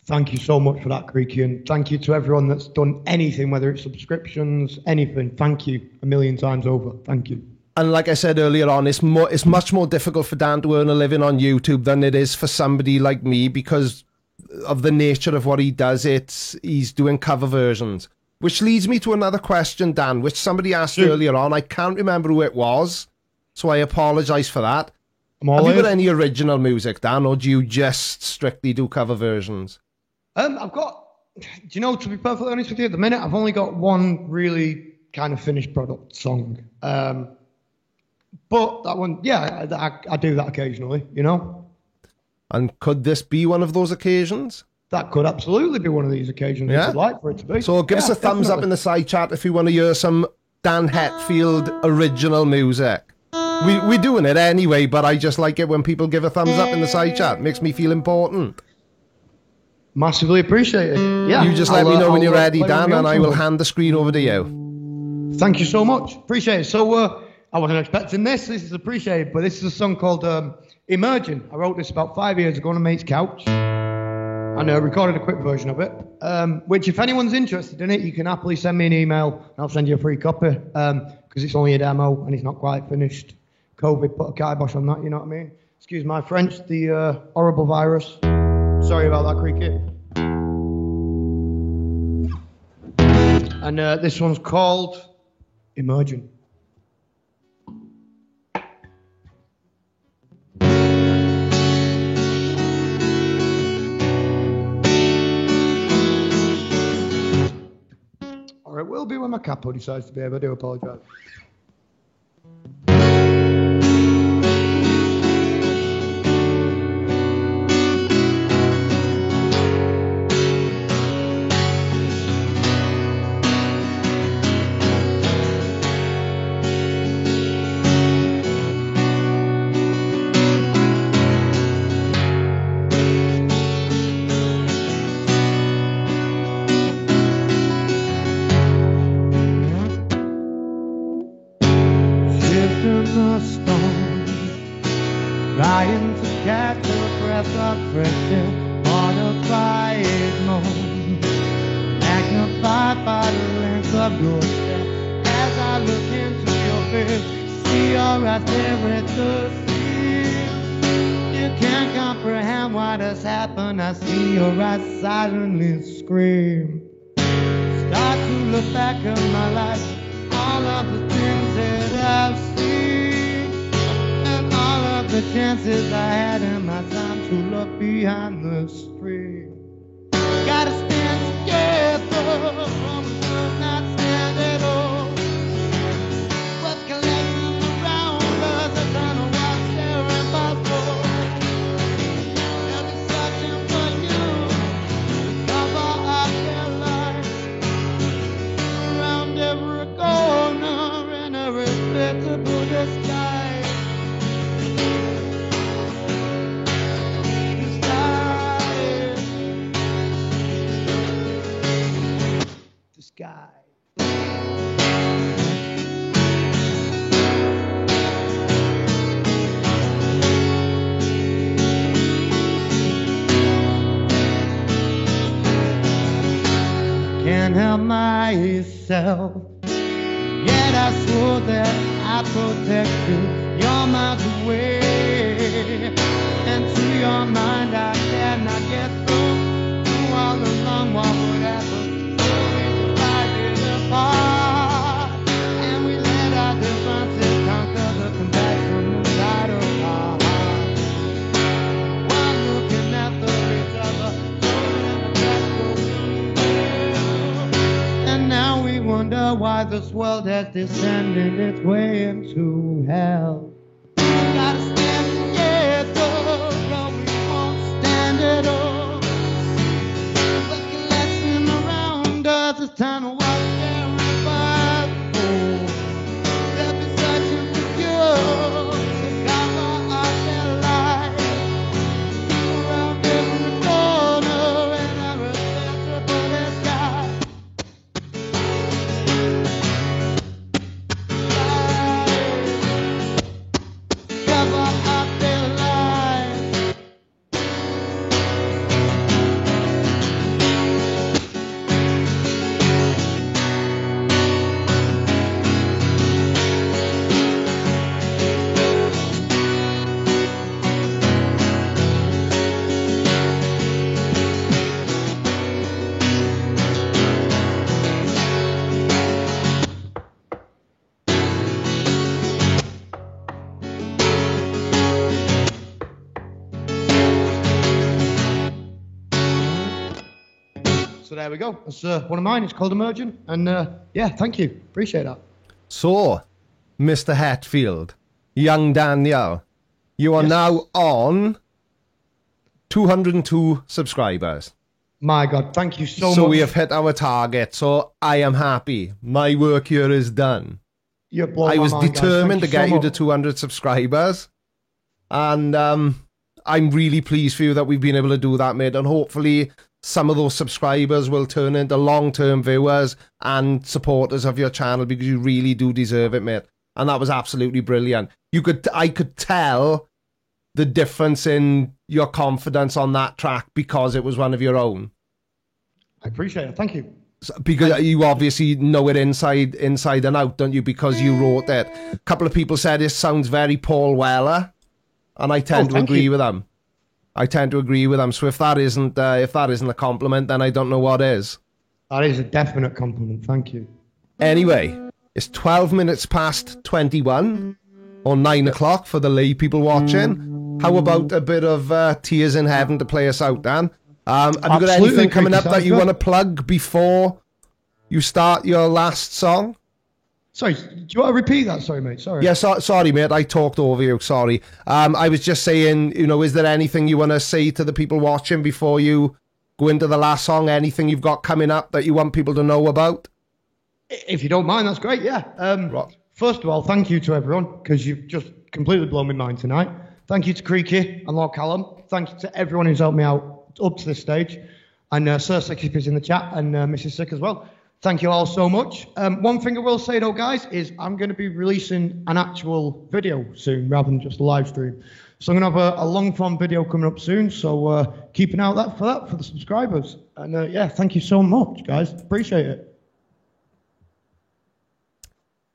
Thank you so much for that, Creaky, and thank you to everyone that's done anything, whether it's subscriptions, anything. Thank you a million times over. Thank you. And like I said earlier on, it's much more difficult for Dan to earn a living on YouTube than it is for somebody like me, because of the nature of what he does. He's doing cover versions, which leads me to another question, Dan, which somebody asked earlier on. I can't remember who it was, so I apologise for that. Have you got any original music, Dan, or do you just strictly do cover versions? I've got, to be perfectly honest with you, at the minute, I've only got one really kind of finished product song. But that one, yeah, I do that occasionally, And could this be one of those occasions? That could absolutely be one of these occasions, if you'd like for it to be. So give us a thumbs up in the side chat if you want to hear some Dan Hetfield original music. We're doing it anyway, but I just like it when people give a thumbs up in the side chat. It makes me feel important. Massively appreciated. Yeah. You just let me know when you're ready, Dan, and I will hand the screen over to you. Thank you so much. Appreciate it. So I wasn't expecting this. This is appreciated, but this is a song called Emerging. I wrote this about 5 years ago on a mate's couch, and recorded a quick version of it, which if anyone's interested in it, you can happily send me an email, and I'll send you a free copy, because it's only a demo, and it's not quite finished. COVID put a kibosh on that, you know what I mean? Excuse my French, the horrible virus. Sorry about that, Creaky. And this one's called Emerging. Or it will be when my capo decides to behave. I do apologise. Trying to catch a breath of fresh air on a quiet moan, magnified by the length of your step. As I look into your face, see your eyes stare at the sea. You can't comprehend what has happened. I see your eyes silently scream. Start to look back at my life, all of the things that I've seen, and all of the chances I had in my time to look behind the screen. Gotta stand together, promise will not stand at all. What can unpredictable disguise. Disguise. Can't help myself, yet I swore that I'd protect you. You're miles away, and to your mind I cannot get through. Through all along, what would happen? So we divided apart, and we let our differences conquer the compassion inside of our hearts. While looking at each other, and now we wonder why this world has descended its way into hell. We gotta stand together, or we won't stand at all. Look at lesson around us, it's time to watch them revive. They'll be searching for cure to cover up their lives. Around every corner and every sensible sky. Cover up their lives. So there we go. It's one of mine. It's called Emergent. And yeah, thank you. Appreciate that. So, Mr. Hetfield, young Daniel, you are Yes. now on 202 subscribers. My God, thank you so So much. we have hit our target. So I am happy. My work here is done. You're blowing I my was mind, guys. determined to Thank get so you to much. 200 subscribers. And I'm really pleased for you that we've been able to do that, mate. And hopefully some of those subscribers will turn into long-term viewers and supporters of your channel, because you really do deserve it, mate. And that was absolutely brilliant. I could tell the difference in your confidence on that track because it was one of your own. I appreciate it. Thank you. Because you obviously know it inside and out, don't you? Because you wrote it. A couple of people said it sounds very Paul Weller, and I tend to thank agree you. with them. So if that isn't a compliment, then I don't know what is. That is a definite compliment. Thank you. Anyway, it's 12 minutes past 21, or 9 o'clock for the lay people watching. How about a bit of Tears in Heaven to play us out, Dan? Have you got Absolutely, anything coming up Creaky that you Cypher. want to plug before you start your last song? Sorry, do you want to repeat that? Sorry, mate. Sorry. Yeah, sorry, mate. I talked over you. Sorry. I was just saying, is there anything you want to say to the people watching before you go into the last song? Anything you've got coming up that you want people to know about? If you don't mind, that's great. Yeah. Right. First of all, thank you to everyone, because you've just completely blown my mind tonight. Thank you to Creaky and Lord Callum. Thank you to everyone who's helped me out up to this stage. And Sir Sick is in the chat, and Mrs. Sick as well. Thank you all so much. One thing I will say though, guys, is I'm going to be releasing an actual video soon rather than just a live stream. So I'm going to have a long form video coming up soon. So keep an eye out for the subscribers. And yeah, thank you so much, guys. Appreciate it.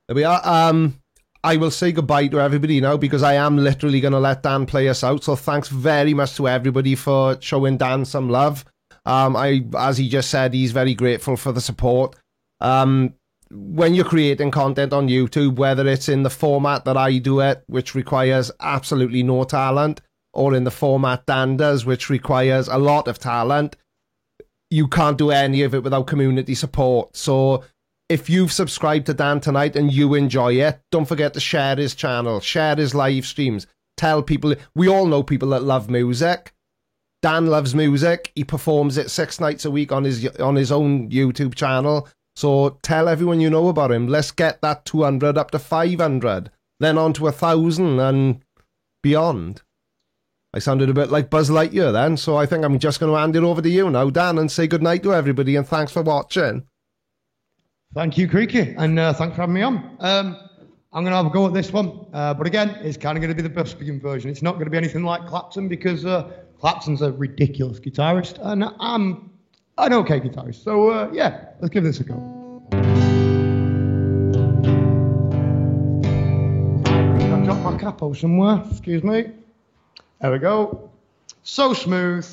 There we are. I will say goodbye to everybody now, because I am literally going to let Dan play us out. So thanks very much to everybody for showing Dan some love. As he just said, he's very grateful for the support. When you're creating content on YouTube, whether it's in the format that I do it, which requires absolutely no talent, or in the format Dan does, which requires a lot of talent, you can't do any of it without community support. So if you've subscribed to Dan tonight and you enjoy it, don't forget to share his channel, share his live streams, tell people. We all know people that love music. Dan loves music. He performs it 6 nights a week on his own YouTube channel. So tell everyone you know about him. Let's get that 200 up to 500, then on to 1,000 and beyond. I sounded a bit like Buzz Lightyear then, so I think I'm just going to hand it over to you now, Dan, and say goodnight to everybody, and thanks for watching. Thank you, Creaky, and thanks for having me on. I'm going to have a go at this one, but again, it's kind of going to be the Busby version. It's not going to be anything like Clapton, because Clapton's a ridiculous guitarist, and I'm an okay guitarist. So, yeah, let's give this a go. I've dropped my capo somewhere, excuse me. There we go. So smooth.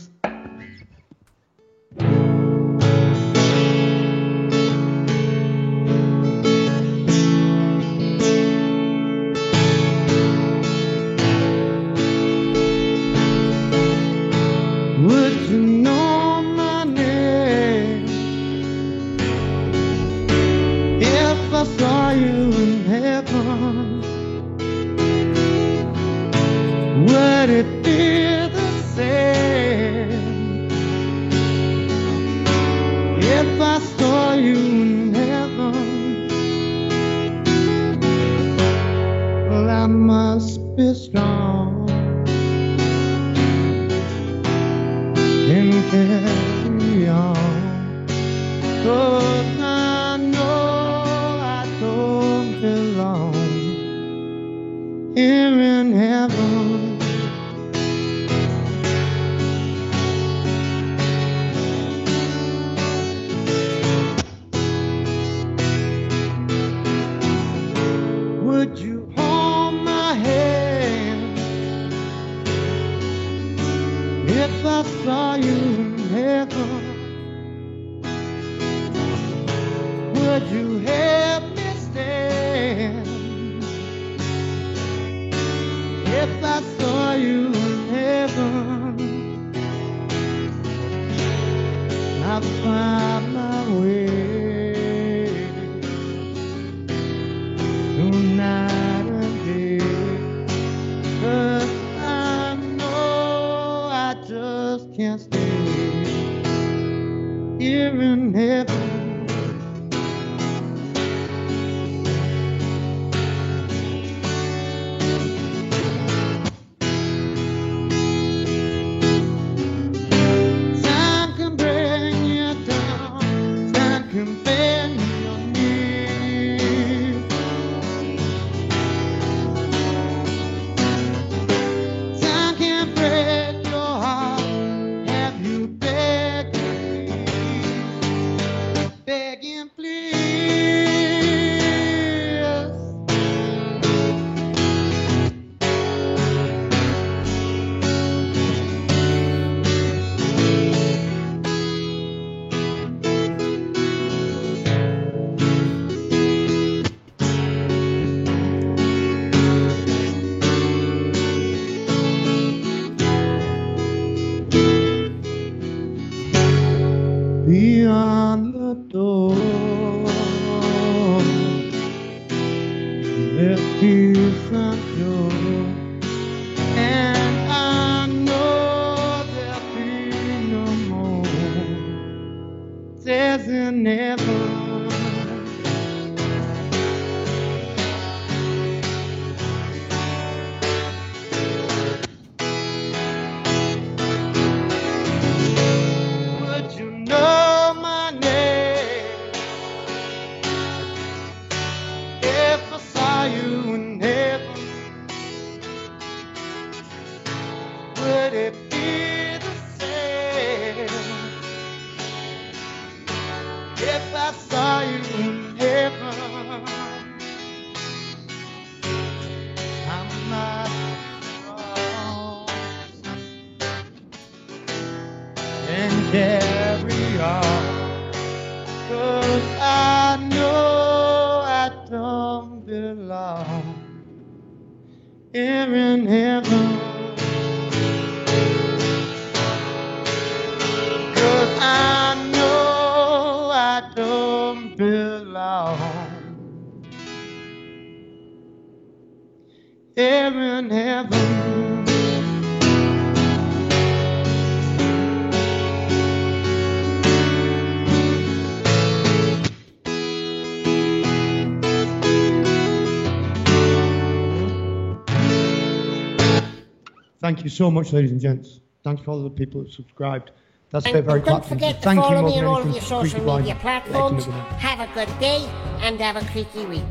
Would you know my name if I saw you in heaven? Would it be the same if I saw you in heaven? Well, I must be strong and carry on, 'cause I know I don't belong here in heaven. Would you hold my hand if I saw you in heaven? Would you help me stand if I saw you in heaven? I find my way night and day, 'cause I know I just can't stay here in heaven. Time can bring you down, time can bend your knees. Time can break your heart. Have you begging, begging, please? Beyond the door, there's peace and joy, and I know there'll be no more tears in heaven. Would you know my name if I saw you in heaven? Would it be the same if I saw you in heaven? I'm not wrong and carry on, 'cause I know I don't belong here in heaven. 'Cause I know I don't belong here in heaven. Thank you so much, ladies and gents. Thanks for all the people who subscribed. That's And very don't clapping. forget to Thank you follow more me than on all of anything. your social Creaky Blind. media platforms. Excellent. Have a good day and have a creaky week.